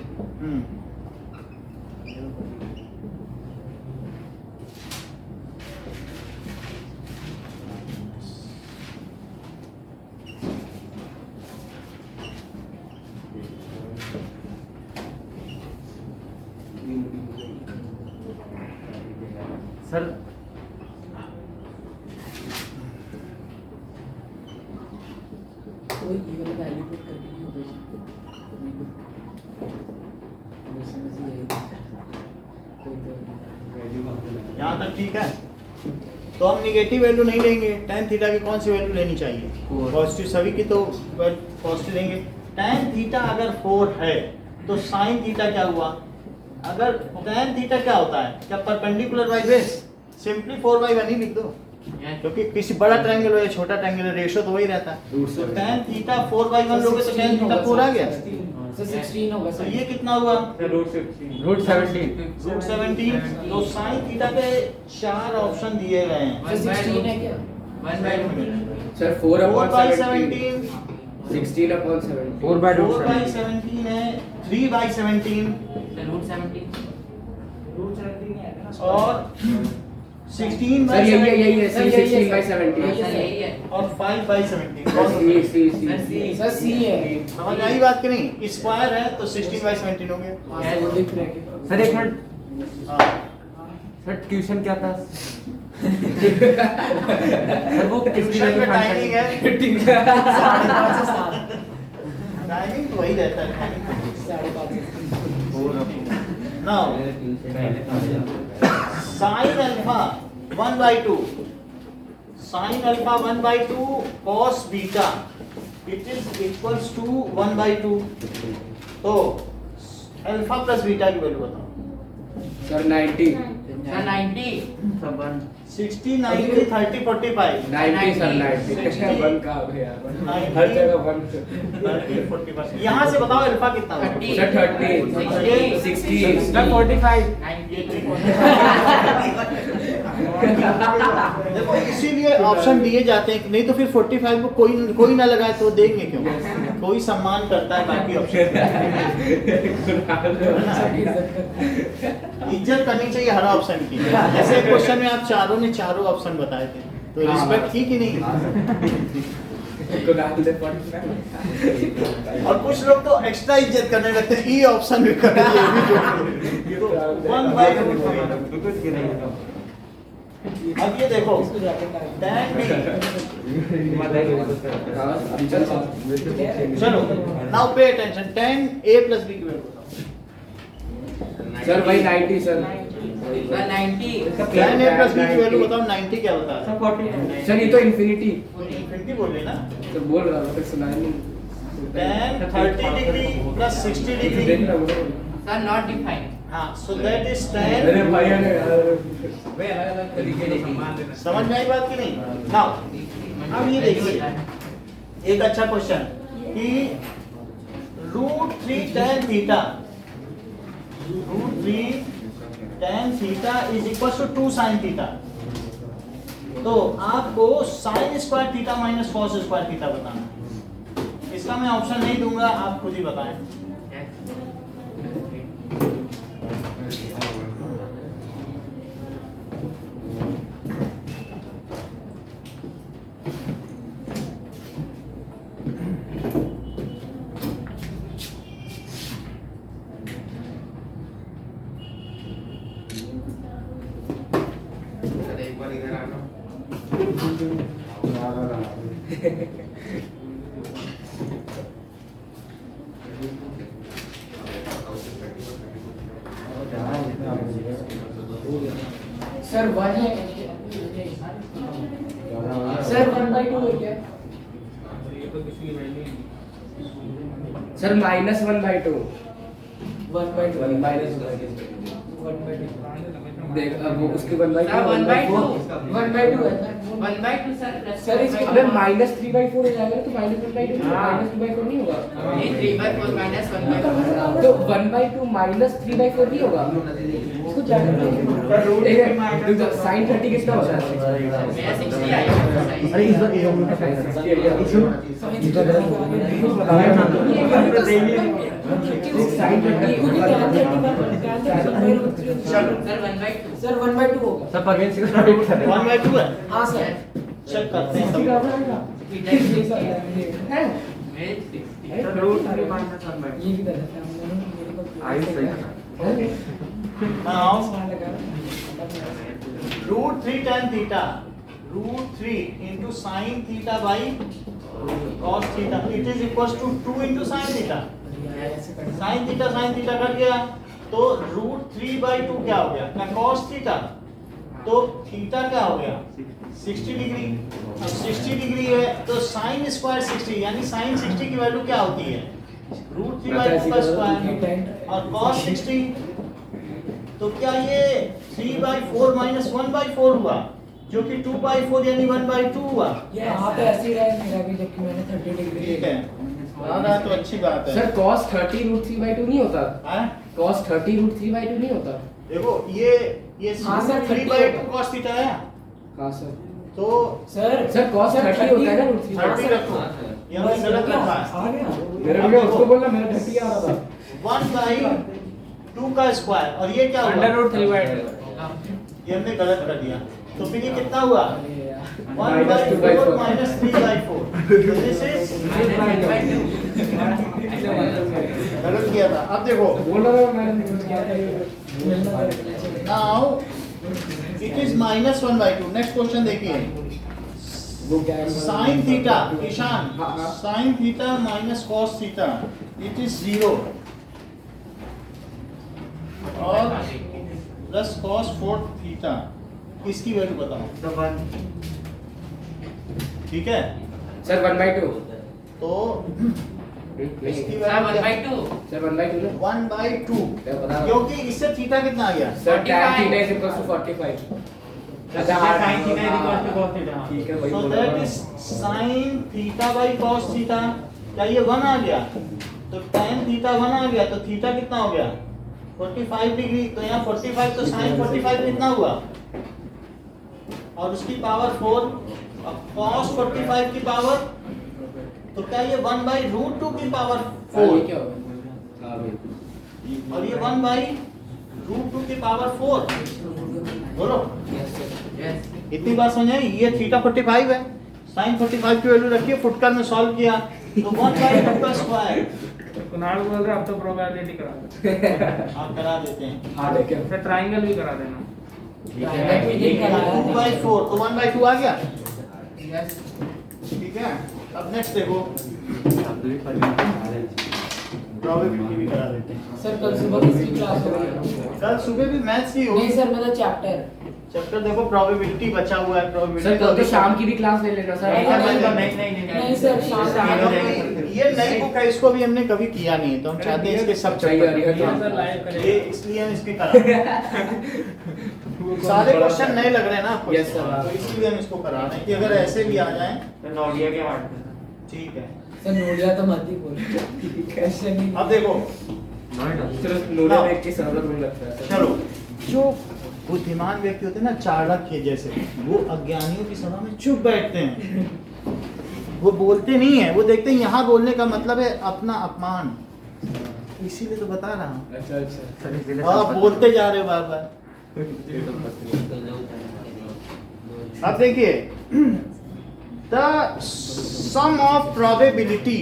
सर कोई इवन वैल्यू पुट करके नहीं होगा यहाँ तक ठीक है। तो हम निगेटिव वैल्यू नहीं लेंगे, tan थीटा की कौन सी वैल्यू लेनी चाहिए? पॉजिटिव, सभी की तो पॉजिटिव लेंगे। tan थीटा अगर 4 है तो sin थीटा क्या हुआ? अगर tan थीटा क्या होता है? क्या परपेंडिकुलर बाय बेस? सिंपली 4/1 ही लिख दो, क्योंकि किसी बड़ा ट्रायंगल हो या छोटा ट्रायंगल रेशियो तो वही रहता है। तो tan थीटा 4/1 लोगे तो tan थीटा 4 आ गया। सर 16 होगा तो सर। ये कितना हुआ? रूट 17 √17। तो sin थीटा के 4 ऑप्शन दिए गए हैं। सर 16 है क्या? 1/2 सर 4/17, 16/17 4/17 है, 3/17 सर √17 और सर यही 16/17 यही है सर, यही है, 16/17 सर यही है और 5/17। सर सी सर सी सर सी है। समझ आई बात कि नहीं? स्क्वायर है तो 16/17 हो गया। हाँ सर वो दिख रहा है कि सर एक मिनट हाँ, सर ट्यूशन क्या था सर वो ट्यूशन में टाइमिंग है, 5:30 से 7। टाइमिंग तो वही रहता है। 5:30 से now sin alpha 1/2, sin alpha 1/2 cos beta it is equals to 1/2। तो अल्फा प्लस बीटा की वैल्यू बताओ। सर 90 सर 90 सब 60, 90, 30, 45। 90 सर 90 1 का हो गया हर जगह 1 30, 45। यहाँ से बताओ अल्फा कितना होगा? 30 सर 30 60 सर 45 देखो इसीलिए ऑप्शन दिए जाते हैं, नहीं तो फिर 45 को कोई ना लगाए तो देंगे क्यों? कोई सम्मान करता है बाकी ऑप्शन। इज्जत करनी चाहिए हर ऑप्शन की। ऐसे क्वेश्चन में आप चारों ने चारों ऑप्शन बताए थे तो रिस्पेक्ट की कि नहीं? और कुछ लोग तो एक्स्ट्रा इज्जत करने लगते हैं, ये ऑप्शन भी कर ये भी जो 1/2। अब ये देखो tan b, चलो now pay attention, tan a plus b की वैल्यू बताओ। सर भाई 90 sir sir 90 tan a plus b की वैल्यू बताओ। 90 क्या होता है? 40 सर ये तो इन्फिनिटी इन्फिनिटी बोल रहे ना। तो बोल रहा हूँ सुनाया नहीं tan 30 डिग्री प्लस 60 डिग्री। देखना बोलो सर नॉट डिफाइंड हाँ, सो दैट इज मेरे tan। भाई ने अलग-अलग तरीके से सम्मान देना। समझ में आई बात की नहीं? नाउ अब ये देखिए एक अच्छा क्वेश्चन कि √3 tan थीटा, √3 tan theta is equal to 2 sin theta. तो आपको sin square theta minus cos square theta बताना है। इसका मैं ऑप्शन नहीं दूंगा, आप खुद ही बताएं। एक बार इधर आना सर 1 है सर 1/2 है क्या ये तो किसी की वैल्यू नहीं। सर -1/2 1/2 देख अब वो उसके 1/2 सर 1/2 1/2 है 1/2 सर प्लस सर इसके अबे -3/4 हो जाएगा तो -1/2 -2/4 नहीं होगा ये 3/4 minus 1/4 तो 1/2 -3/4 नहीं होगा इसको क्या करते हैं sin 30 कितना होता है मेरा 60 आया अरे इस बार sin 30 सर 1/2 होगा सब परवीन सिंह का वेट कर रहे 1/2 है हाँ सर चेक करते हैं सब। मेरे 60 ये भी गलत है हम दोनों मेरे को आयु सही था। Now, √3 tan theta, √3 into sin theta by cos theta. It is equals to 2 into sin theta. sin theta cut गया तो √3/2 क्या हो गया ना cos theta. तो थीटा क्या हो गया 60 डिग्री। अब 60 डिग्री है तो sin स्क्वायर 60 यानी sin 60 की वैल्यू क्या होती है √3/2 का स्क्वायर और cos 60। तो क्या ये 3/4 minus 1/4 हुआ जो कि 2/4 यानी 1/2 हुआ। हाँ तो ऐसे ही रहा है मेरा भी जबकि मैंने 30 डिग्री ठीक है हाँ तो अच्छी बात है। सर cos 30 √3/2 नहीं होता हैं? cos 30 √3/2 नहीं होता देखो ये हाँ सर, 3/2 cos थीटा है हाँ सर तो सर सर cos 30 होता है ना 30 रखो ये हमने गलत रखा है। आ गया मेरा भी उसको बोलना मेरा 30 आ रहा था 1/2 का स्क्वायर और ये क्या हुआ √3/2 ये हमने गलत कर दिया तो फिर ये कितना हुआ अरे यार 1/4 minus 3/4 तो this is गलत किया था। अब देखो बोल रहा था मैंने क्या था now it is -1/2। Next question देखिए वो क्या है sin थीटा ईशान हाँ, हाँ। sin theta minus cos theta it is 0 और प्लस cos 4 थीटा इसकी वैल्यू बताओ ठीक है सर 1/2 तो इसकी सर वैल्यू 1/2 सर 1/2 ना 1/2 क्या पता क्योंकि इससे थीटा कितना आ गया sir tan 45 theta is equals to 45 sin theta is equal to cos theta. ठीक है वही so बोल that रहा is sin theta by cos theta क्या ये 1 आ गया तो tan थीटा 1 आ गया तो थीटा कितना हो गया 45 डिग्री तो यहाँ 45 तो sin 45 कितना हुआ और उसकी पावर 4 अब cos 45 की पावर तो क्या ये 1/√2 की पावर हाँ, ये 4 क्या होगा हाँ भाई और ये 1/√2 की पावर 4 बोलो यस इतनी बात समझ आई ये थीटा 45 है sin 45 की वैल्यू रखिए फुटकर में सॉल्व किया तो 1/2 का स्क्वायर कुणाल बोल रहा है अब तो प्रोबेबिलिटी करा दो आप करा देते हैं हाँ देखिए फिर ट्रायंगल भी करा देना। 2/4 तो 1/2 आ गया यस ठीक है अब नेक्स्ट देखो प्रोबेबिलिटी भी करा देते हैं सर कल सुबह किसकी क्लास हो रही है कल सुबह भी मैथ्स ही हो नहीं सर मतलब चैप्टर चैप्टर देखो प्रोबेबिलिटी बचा हुआ है सर प्रोबेबिलिटी कल तो शाम की भी क्लास ले लेना सर नहीं सर शाम ये नई बुक है इसको भी हमने कभी किया नहीं है तो हम चाहते हैं इसके सब चाहिए चैप्टर हरिहर सर लाइव ये करेंगे। इसलिए हम इसके करा रहे हैं। सारे क्वेश्चन नए लग रहे हैं ना आपको Yes, sir. तो इसलिए हम इसको करा रहे हैं कि अगर ऐसे भी आ जाएं नोडिया के हार्ट में ठीक है सर नोडिया तो मत ही बोलो क्वेश्चन ही अब देखो सिर्फ नोड़ा देख के सरल मुझे लगता है सर चलो जो बुद्धिमान व्यक्ति होते हैं ना चाणक्य जैसे वो अज्ञानियों की सभा में चुप बैठते हैं वो बोलते नहीं है वो देखते हैं यहाँ बोलने का मतलब है अपना अपमान इसीलिए तो बता रहा हूँ अच्छा अच्छा आप बोलते जा रहे हो बार बार अब देखिए the sum of probability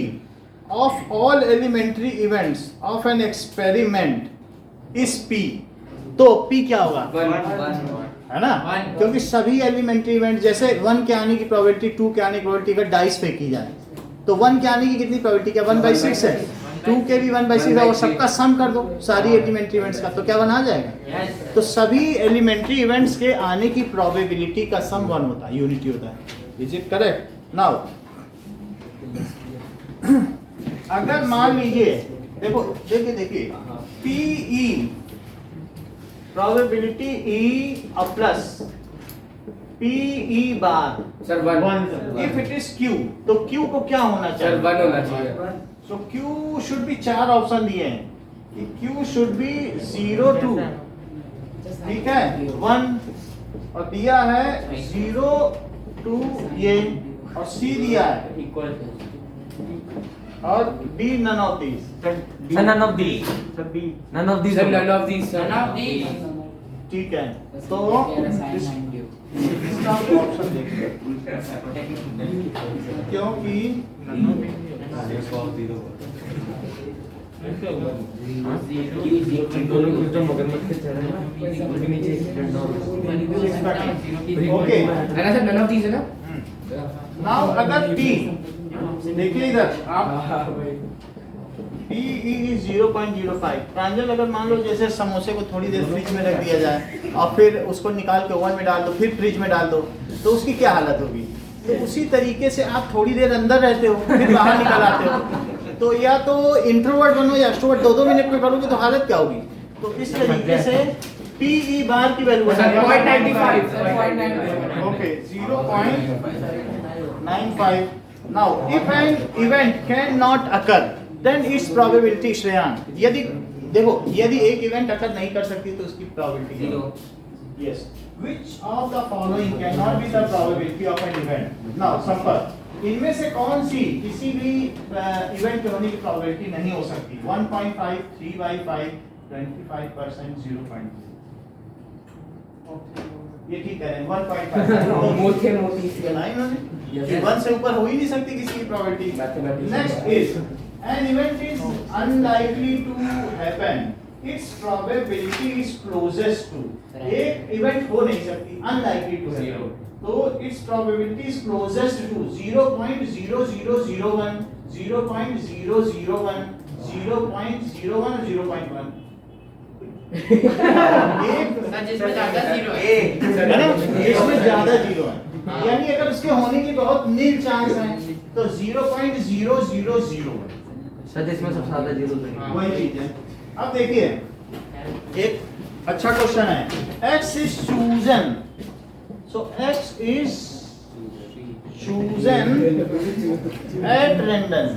of all elementary events of an experiment is P तो पी क्या होगा है ना One. क्योंकि सभी एलिमेंट्री इवेंट जैसे 1 के आने की प्रोबेबिलिटी 2 के आने की प्रोबेबिलिटी अगर डाइस फेंकी जाए तो 1 के आने की कितनी प्रोबेबिलिटी क्या 1/6 है 2 के भी 1/6 और सबका सम कर दो सारी एलिमेंट्री इवेंट्स का, तो क्या 1 आ जाएगा? Yes. तो सभी एलिमेंट्री इवेंट्स के आने की प्रोबेबिलिटी का सम 1 होता है, यूनिटी होता है। Is it correct? नाउ अगर मान लीजिए, देखो देखिए PE प्रोबेबिलिटी E और plus PE bar sir 1 if it is Q, तो Q को क्या होना सर चाहिए? 1 होना चाहिए। सो Q शुड बी 4 ऑप्शन दिए हैं कि Q शुड बी 0 2, ठीक है, 1 और दिया है 0 2 ये, और C दिया है Equal. और D none of these। Sir, none of these. None of these. Sir none of these sir। None of these. ठीक है, तो इसका ऑप्शन देखिए, क्योंकि दोनों कुछ तो मगरमच्छ के चेहरे हैं ना, उनके नीचे एक्सीडेंट हो ओके है ना सर, none of these है ना। नाउ अगर P, देखिए इधर आप PE is 0.05, प्रांजल अगर मान लो जैसे समोसे को थोड़ी देर फ्रिज में रख दिया जाए और फिर उसको निकाल के ओवन में डाल दो, फिर फ्रिज में डाल दो, तो उसकी क्या हालत होगी? तो उसी तरीके से आप थोड़ी देर अंदर रहते हो फिर बाहर निकल आते हो, तो या तो इंट्रोवर्ट बनो या एक्सट्रोवर्ट, 2-2 मिनट में करोगे तो हालत क्या होगी? तो इस तरीके से PE बार की value sir 0.95 sir 0.95। Okay 0.95। Now if an event can not occur then its probability, Shreyan, यदि देखो यदि एक इवेंट अकर नहीं कर सकती तो उसकी probability 0। Yes, which of the following can not be the probability of an event? Now संपर्क, इनमें से कौन सी किसी भी इवेंट के होने की प्रोबेबिलिटी नहीं हो सकती? 1.5, 3/5, 25%, 0.2। ये ठीक है, 1.5 मोटे मोटी सी बनाई उन्होंने, 1 से ऊपर हो ही नहीं सकती किसी की probability. Mathematics। Next is an event is unlikely to happen, its probability is closest to. एक इवेंट हो नहीं सकती, अनलाइकली टू हैपन, तो its probability is closest to 0.0001, 0.001, 0.01, 0.1। Sir जिसमें ज्यादा जीरो है। है ना, इसमें ज्यादा जीरो है, यानी अगर उसके होने की बहुत नील चांस है तो 0.000 है। सर इसमें सबसे ज्यादा जीरो है। वही चीज है। अब देखिए एक अच्छा क्वेश्चन है, x is chosen, so x is chosen at random,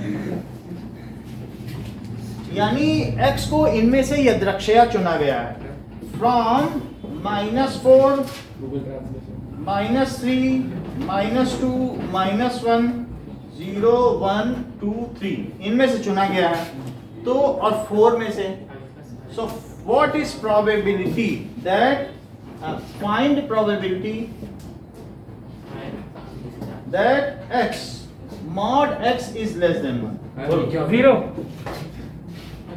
यानी x को इनमें से यदृच्छया चुना गया है, फ्रॉम -4, -3, -2, -1, 0, 1, 2, 3 इनमें से चुना गया है, तो और 4 में से। So what is probability that, find probability that x mod x is less than 1। 0।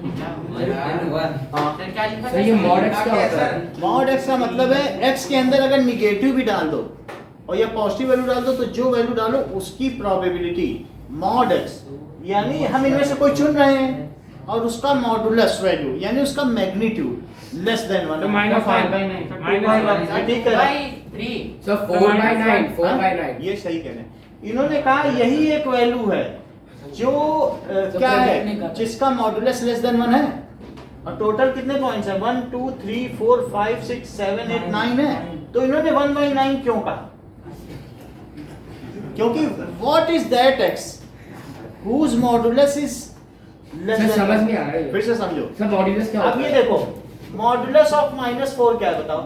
Sir क्या लिखा सर ये mod x क्या होता है? मॉड x का मतलब है x के अंदर अगर निगेटिव भी डाल दो और या पॉजिटिव वैल्यू डाल दो, तो जो वैल्यू डालो उसकी प्रोबेबिलिटी मॉड x, यानी हम इनमें से कोई चुन रहे हैं और उसका मॉडुलस वैल्यू यानी उसका मैग्नीट्यूड लेस देन 1, तो -5/9। ठीक है, बाई 3। सर 4/9 4/9। ये सही कह रहे हैं। इन्होंने कहा यही एक वैल्यू है जो क्या है जिसका मॉडुलस लेस देन 1 है, और टोटल कितने पॉइंट्स हैं? 1 2 3 4 5 6 7 8 9 है, तो इन्होंने 1/9 क्यों कहा? क्योंकि what is that x whose modulus is less sir than समझ 1? नहीं आ रहा है। फिर से समझो, सर मॉड्यूलस क्या अब होता ये है? देखो मॉडुलस ऑफ -4 क्या है बताओ?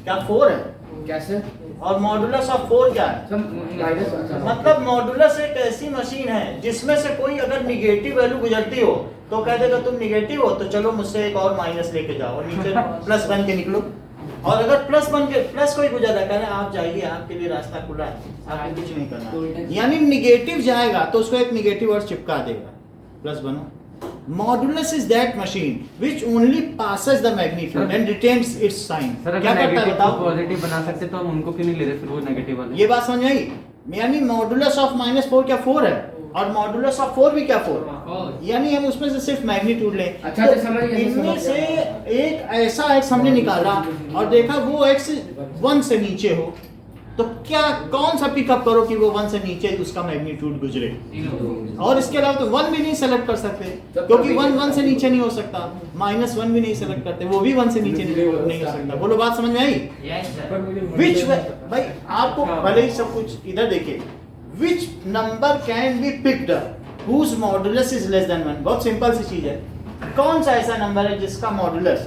क्या 4 है? कैसे? और मॉडुलस ऑफ 4 क्या है? सर माइनस मतलब मॉडुलस एक ऐसी मशीन है जिसमें से कोई अगर निगेटिव वैल्यू गुजरती हो तो कह देगा तुम निगेटिव हो तो चलो मुझसे एक और माइनस लेके जाओ और नीचे प्लस बन के निकलो, और अगर प्लस बन के प्लस कोई गुजर रहा है, कह रहे आप जाइए आपके लिए रास्ता खुला है, आपको कुछ नहीं करना, यानी निगेटिव जाएगा तो उसको एक निगेटिव वर्ड चिपका देगा, प्लस बनो। Modulus is that machine which only passes the magnitude and retains its sign. Sir क्या अगर करता है नेगेटिव को बताओ? पॉजिटिव बना सकते तो हम उनको क्यों नहीं ले रहे फिर वो नेगेटिव वाले? ये बात समझ आई? यानी मॉडुलस ऑफ -4 क्या 4 है, और मॉडुलस ऑफ 4 भी क्या 4, Four. यानी हम उसमें से सिर्फ मैग्नीट्यूड लें। अच्छा, तो अच्छा, समझ गया, इनमें समझ से गया। एक ऐसा एक्स हमने निकाला और देखा वो एक्स 1 से नीचे हो, तो क्या कौन सा पिकअप करो कि वो 1 से नीचे उसका मैग्नीट्यूड गुजरे। Zero. और इसके अलावा तो 1 भी नहीं सेलेक्ट कर सकते, क्योंकि 1 से नीचे नहीं हो सकता। -1 भी नहीं सेलेक्ट करते, वो भी 1 से नीचे नहीं हो सकता। बोलो बात समझ में आई? Yes, sir. विच भाई आपको भले ही सब कुछ इधर देखिए, which number can be picked whose modulus is less than 1। बहुत सिंपल सी चीज है, कौन सा ऐसा नंबर है जिसका मॉडुलस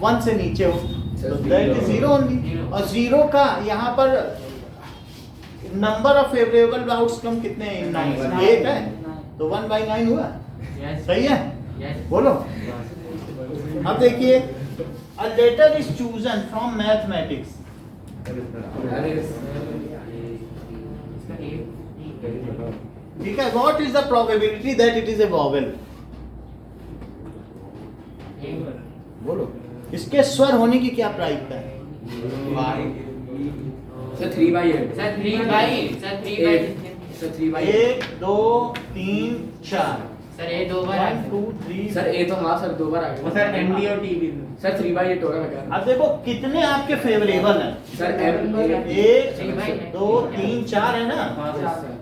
1 से नीचे हो, तो दैट इज 0 ओनली। और 0 का यहाँ पर नंबर ऑफ फेवरेबल आउटकम कितने हैं? 9 एक है, तो 1/9 हुआ, Yes. सही है? Yes. बोलो। अब देखिए, a letter is chosen from mathematics। ठीक है, what is the probability that it is a vowel? बोलो, इसके स्वर होने की क्या प्रायिकता है? Sir 3/8 Sir, 3/8. Sir, 3/8. Sir 3/8 1 2 3 4 Sir, ये 2 बार 1 2 3। सर ए तो हाँ सर 2 बार आ गया सर एनडी और टीवी सर 3/8 होगा मैं कह रहा अब देखो कितने आपके फेवरेबल हैं। हूँ सर एम 1 2 3 4 है ना,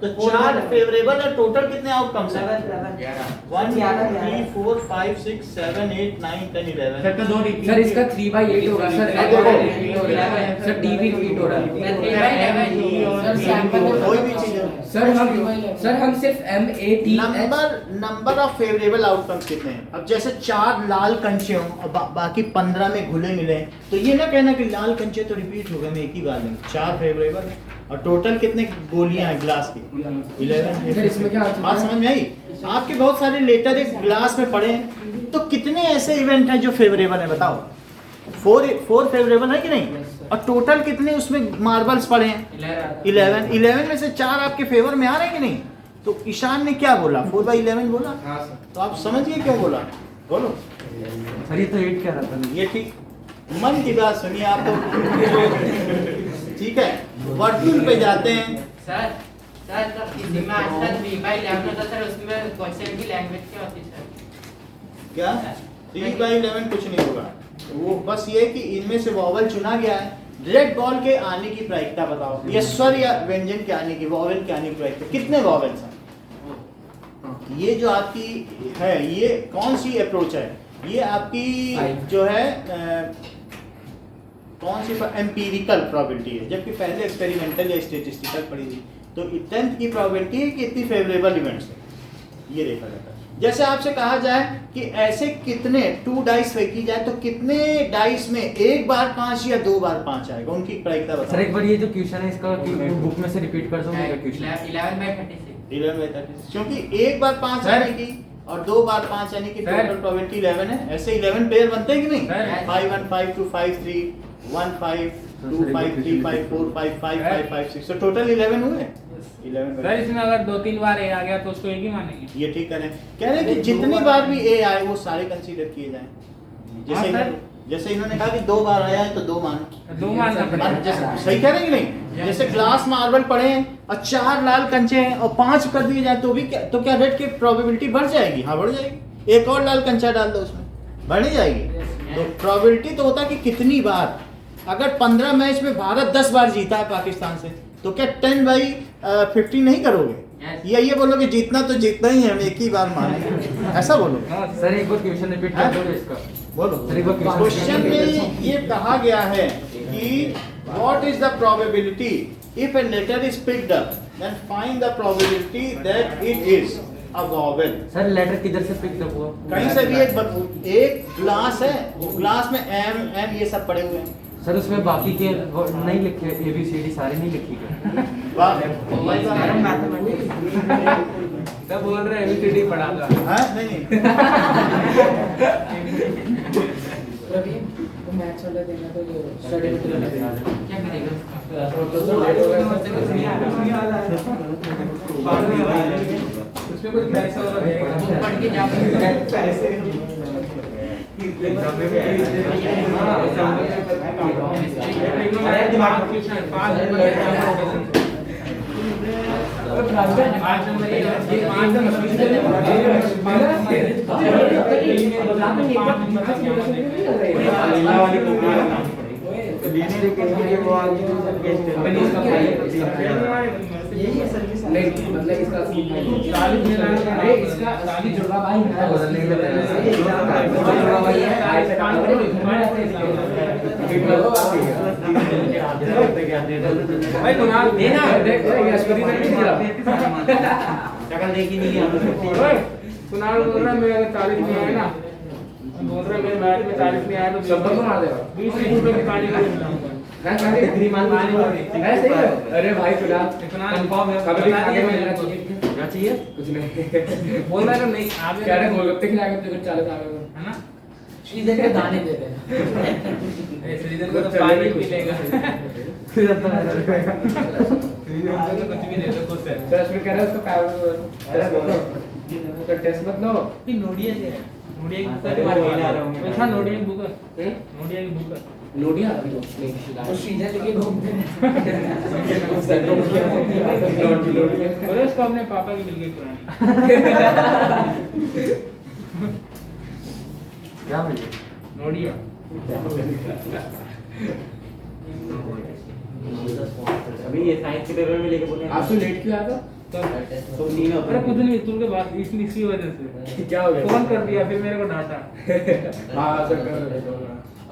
तो 4 फेवरेबल है, टोटल कितने आउटकम्स हैं? 1 2 3 4 5 6 7 8 9 10 11। सर तो 2 रिपीट सर इसका 3/8 होगा सर अब देखो। सर डी भी रिपीट हो रहा है Sir, 3/11. कोई भी चीज है। सर हम सिर्फ MAT number of favourable outcomes कितने हैं? अब जैसे 4 लाल कंचे हों और बाकी 15 में घुले मिले, तो ये ना कहना कि लाल कंचे तो रिपीट हो गए, मैं एक ही बार लेंगे। 4 फेवरेबल है और टोटल कितने गोलियां हैं ग्लास की? 11। सर इसमें क्या आता है? बात समझ में आई? आपके बहुत सारे लेटर एक ग्लास में पड़े हैं, तो कितने ऐसे इवेंट हैं जो फेवरेबल है? बताओ। 4 फेवरेबल है कि नहीं? और टोटल कितने उसमें मार्बल्स पड़े हैं? 11 में से 4 आपके फेवर में आ रहे हैं कि नहीं? तो ईशान ने क्या बोला? 4/11 बोला। हाँ सर तो आप समझिए क्यों बोला, बोलो। सर ये तो 8 कह रहा था। ये ठीक, मन की बात सुनिए आप तो। ठीक है, वर्तुल पे जाते हैं। सर तो किसी में आज तक 3/11 होता सर, उसमें क्वेश्चन की लैंग्वेज क्या होती सर? क्या 3/11 कुछ नहीं होगा, वो बस ये कि इनमें से वॉवल चुना गया है। रेड बॉल के आने की प्रायिकता बताओ, ये स्वर या व्यंजन के आने की, वॉवल के आने की प्रायिकता कितने वॉवल्स हैं? ये जो आपकी है, ये कौन सी अप्रोच है? ये आपकी जो है कौन सी एम्पीरिकल प्रोबेबिलिटी है, जबकि पहले एक्सपेरिमेंटल या स्टैटिस्टिकल पढ़ी थी। तो 10th की प्रोबेबिलिटी है कि इतनी फेवरेबल इवेंट्स है, ये देखा जाता है। जैसे आपसे कहा जाए कि ऐसे कितने 2 डाइस फेंकी जाए तो कितने डाइस में 1 बार 5 या 2 बार 5 आएगा, उनकी प्रायिकता सर बताओ। एक बार ये जो क्वेश्चन है इसका बुक में से रिपीट कर दो मेरा क्वेश्चन। 11/36. 11/36, क्योंकि 1 बार 5 आने की और 2 बार 5 यानी कि सर। टोटल प्रोबेबिलिटी 11 है। ऐसे 11 पेयर बनते हैं कि नहीं? सर। 5 1 5 2 5 3 1 5 2 5 3 5 4 5 5 5 5 6, तो टोटल 11 हुए। 11 सर इसमें अगर 2-3 बार ए आ गया तो उसको एक ही मानेंगे? ये ठीक करें, कह रहे हैं कि जितनी बार भी ए आए वो सारे कंसीडर किए जाएं। हाँ, सर। जैसे इन्होंने कहा कि 2 बार आया है तो 2 मानो। 2 मानना पड़ेगा। जैसे सही कह रहे हैं कि नहीं? जैसे ग्लास मार्बल पड़े हैं और 4 लाल कंचे हैं और 5 कर दिए जाए तो भी क्या, तो क्या रेड की प्रोबेबिलिटी बढ़ जाएगी? हाँ बढ़ जाएगी। एक और लाल कंचा डाल दो उसमें, बढ़ नहीं जाएगी? तो प्रोबेबिलिटी तो होता है कि कितनी बार। अगर 15 मैच में भारत 10 बार जीता है पाकिस्तान से, तो क्या 10/50 नहीं करोगे? या ये बोलोगे जीतना तो जीतना ही है, हम एक ही बार मानेंगे, ऐसा बोलोगे? सर एक बार क्वेश्चन रिपीट कर दो इसका। बोलो। सर एक बार क्वेश्चन में ये कहा गया है कि what is the probability if a letter is picked up, then find the probability that it is a vowel. Sir letter किधर से पिक अप हुआ? कहीं से भी एक ग्लास है, ग्लास में एम ये सब पड़े हुए हैं। सर उसमें बाकी के नहीं लिखे, ABCD सारे नहीं लिखी गए। वाह। तब बोल रहे ABCD पढ़ा था। हाँ, नहीं रवि वो मैथ्स वाला देना तो ये स्टडी मटेरियल क्या करेगा? उसमें कुछ पैसा वाला देगा। वो पढ़ के जा दिमाग पाँच नंबर ये पाँच नहीं मतलब इसका अरे इसका असली जुड़वा भाई है बदलने के लिए जुड़वा भाई है भाई कुणाल देना शक्ल देखी नहीं ओए कुणाल बोल रहा मेरे अगर 40 में आया ना बोल रहा मेरे बैट में 40 में आया तो शब्द को मार देगा 20 रुपए की पानी का मिलाऊंगा अरे भाई फिलहाल कंफर्म है कभी खाने में लेना चाहिए क्या चाहिए? कुछ नहीं बोल रहा है नहीं आप कह रहे गोलगप्पे खिलाएंगे तो 40 आवेगा है ना श्रीधर के दाने दे देना श्रीधर को तो पानी मिलेगा श्रीधर को तो कुछ भी दे दो खुश है सर इसमें कह रहा है उसका तो टेस्ट मत लो कि नोडिया से नोडिया की बुक मार के आ रहा हूं मैं था नोडिया की बुक नोडिया की बुक लोडिया अभी तो नहीं और श्रीधर लेके घूमते हैं बोले उसको अपने पापा की मिल गई पुरानी क्या मिले? नोडिया अभी ये साइंस के पेपर में लेके बोले आज तो लेट क्यों आया था तो तीन अरे कुछ नहीं तुम के बाद इसी वजह से क्या हो गया फोन कर दिया फिर मेरे को डांटा हाँ सर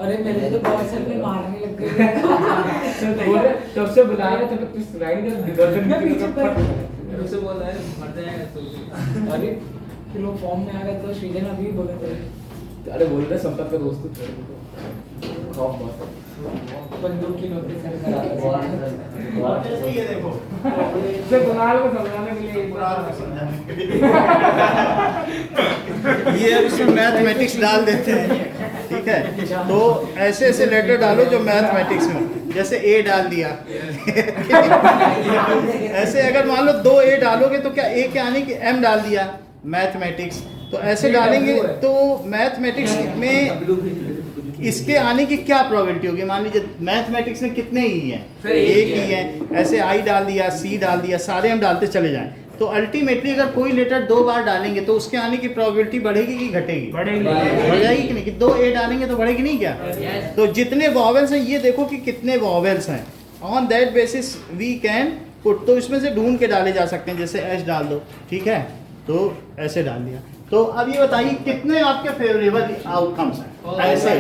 अरे मेरे तो बहुत सर में मारने लग गए बोले तब से बुलाया तब तक कुछ सुनाई नहीं दर्शन पीछे पर उससे बोल रहा है मर जाएगा तो अरे फिर वो फॉर्म में आ गए तो श्रीधर अभी बोले थे अरे बोल रहे संपत का दोस्त खौफ बहुत बंदूक की नोटिस सर करा और जैसे ये देखो उससे कुणाल को समझाने के लिए ये अब इसमें मैथमेटिक्स डाल देते हैं, ठीक है। तो ऐसे ऐसे लेटर डालो जो मैथमेटिक्स में, जैसे ए डाल दिया ऐसे अगर मान लो 2 ए डालोगे तो क्या ए के आने की एम डाल दिया मैथमेटिक्स, तो ऐसे डालेंगे तो मैथमेटिक्स में इसके आने की क्या प्रोबेबिलिटी होगी। मान लीजिए मैथमेटिक्स में कितने ई हैं, एक ही है, ऐसे आई डाल दिया, सी डाल दिया, सारे हम डालते चले जाएं, तो अल्टीमेटली अगर कोई लेटर 2 बार डालेंगे तो उसके आने की प्रोबेबिलिटी बढ़ेगी कि घटेगी? बढ़ेगी। बढ़ जाएगी कि नहीं, कि 2 ए डालेंगे तो बढ़ेगी नहीं क्या? तो जितने वॉवेल्स हैं ये देखो कि कितने वॉवेल्स हैं, on that basis we can put, तो इसमें से ढूंढ के डाले जा सकते हैं, जैसे एच डाल दो, ठीक है, तो ऐसे डाल दिया। तो अब ये बताइए कितने आपके फेवरेबल आउटकम्स हैं। ऐसे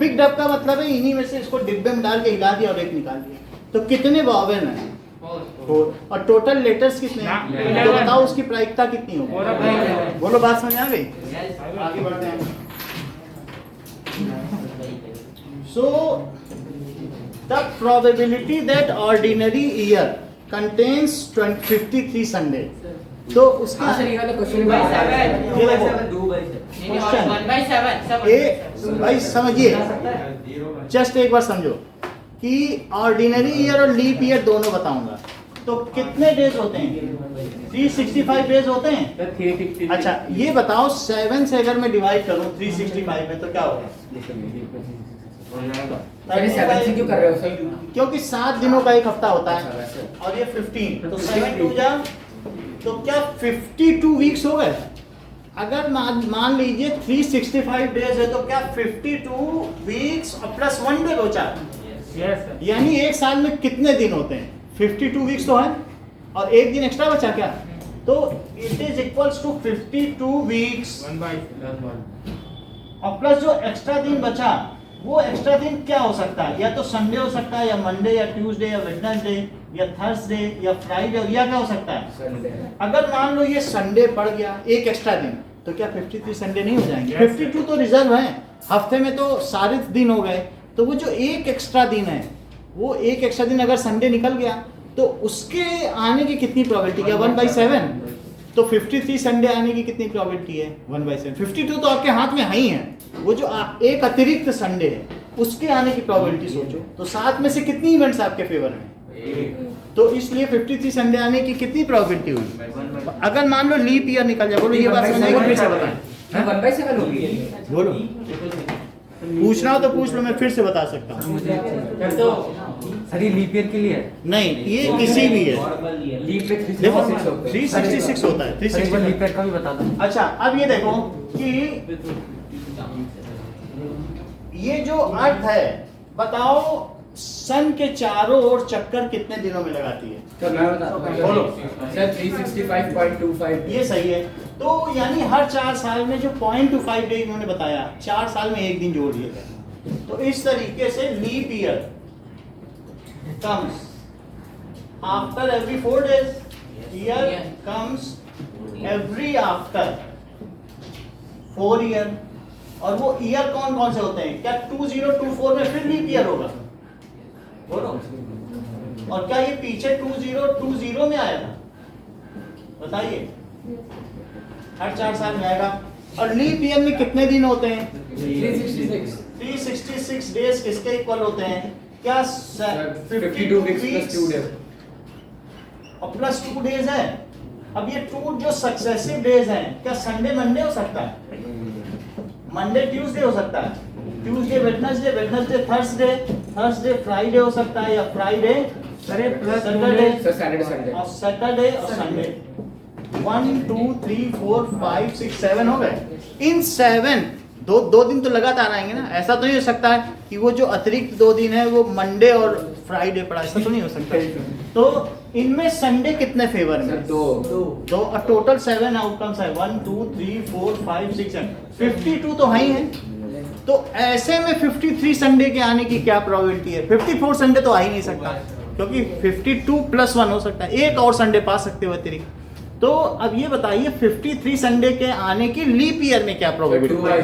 पिक अप का मतलब है इन्हीं में से इसको डिब्बे में डाल के हिला दिया और एक निकाल दिया, तो कितने वॉवेल हैं? 4। और टोटल लेटर्स कितने हैं तो बताओ उसकी प्रायिकता कितनी होगी? बोलो, बात समझ आ गई? आगे बढ़ते हैं। So the probability that ordinary year contains 53 Sunday, तो उसका सर ये वाला क्वेश्चन ये देखो ए भाई समझिए, जस्ट एक बार समझो कि ऑर्डिनरी ईयर और लीप ईयर दोनों बताऊंगा, तो कितने डेज होते हैं? 365 डेज होते हैं। अच्छा ये बताओ 7 से अगर मैं डिवाइड करूं 365 में तो क्या होगा? अरे 7 से क्यों कर रहे हो सर? क्योंकि 7 दिनों का एक हफ्ता होता है और ये 15, तो 7 2 जा, तो क्या 52 वीक्स हो गए? अगर मान लीजिए 365 डेज है तो क्या 52 वीक्स और प्लस 1 डे बचा, यानी एक साल में कितने दिन होते हैं? 52 वीक्स तो है और एक दिन एक्स्ट्रा बचा क्या, तो it is equals to 52 weeks और प्लस जो एक्स्ट्रा दिन बचा, वो एक्स्ट्रा दिन क्या हो सकता है? या तो संडे हो सकता है, या मंडे, या ट्यूसडे, या वेडनेसडे, या थर्सडे, या फ्राइडे, या क्या हो सकता है? अगर मान लो ये संडे पड़ गया एक एक्स्ट्रा दिन, तो क्या 53 संडे नहीं हो जाएंगे? 52 तो रिजर्व है, हफ्ते में तो सारे दिन हो गए, तो वो जो एक एक्स्ट्रा दिन है, वो एक एक्स्ट्रा दिन अगर संडे निकल गया तो उसके आने की कितनी प्रोबेबिलिटी है? 1/7। तो 53 संडे आने की कितनी प्रोबेबिलिटी है? 1/7। 52 तो आपके हाथ में है ही है, वो जो एक अतिरिक्त संडे है उसके आने की प्रोबेबिलिटी सोचो, तो 7 में से कितनी इवेंट्स आपके फेवर में? तो इसलिए 53 संडे आने की कितनी प्रोबेबिलिटी हुई? अगर मान लो लीप ईयर निकल जाए, बोलो ये बात समझ फिर से बताएं। 1/7 होगी। बोलो, पूछना हो तो पूछ लो, मैं फिर से बता सकता हूँ। तो सर ये लीप ईयर के लिए है। नहीं, ये किसी भी है। लीप पे देखो 366 होते हैं। 366 होता है, सर एक बार 366। लीप ईयर का भी बता दो। अच्छा, अब ये देखो कि ये जो अर्थ है, बताओ सन के चारों ओर चक्कर कितने दिनों में लगाती है? सर मैं बताता हूँ बोलो। सर 365.25 ये सही है। तो यानी हर 4 साल में जो 0.25 डे इन्होंने बताया, 4 साल में एक दिन जोड़ दिया गया। तो इस तरीके से leap year comes after every 4 days, year comes every after 4 year. और वो ईयर कौन कौन से होते हैं? क्या 2024 में फिर लीप ईयर होगा? बोलो। और क्या ये पीछे 2020 में आया था? बताइए। हर 4 साल में आएगा। और लीप ईयर में कितने दिन होते हैं? 366 366 डेज किसके इक्वल होते हैं? क्या 52 weeks plus 2 days। और प्लस 2 डेज है। अब ये 2 जो सक्सेसिव डेज हैं, क्या संडे मंडे हो सकता है? मंडे ट्यूसडे हो सकता है, Tuesday Wednesday, Wednesday Thursday, Thursday Friday हो सकता है, या Friday Saturday, sir Saturday Sunday और सैटरडे और संडे। 1 2 3 4 5 6 7 हो गए। इन 7 दो दिन तो लगातार आएंगे ना। ऐसा तो नहीं हो सकता है कि वो जो अतिरिक्त 2 दिन है वो मंडे और फ्राइडे पड़ा, ऐसा तो नहीं हो सकता। तो इनमें संडे कितने फेवर में? सर 2 और टोटल 7 आउटकम्स है। 1 2 3 4 5 6 7 52 तो है ही है। तो ऐसे में 53 संडे के आने की क्या प्रोबेबिलिटी है? 54 संडे तो आ ही नहीं सकता, क्योंकि 52 + 1 हो सकता है, एक और संडे पा सकते हो अतिरिक्त। तो अब ये बताइए 53 संडे के आने की लीप ईयर में क्या प्रोबेबिलिटी है?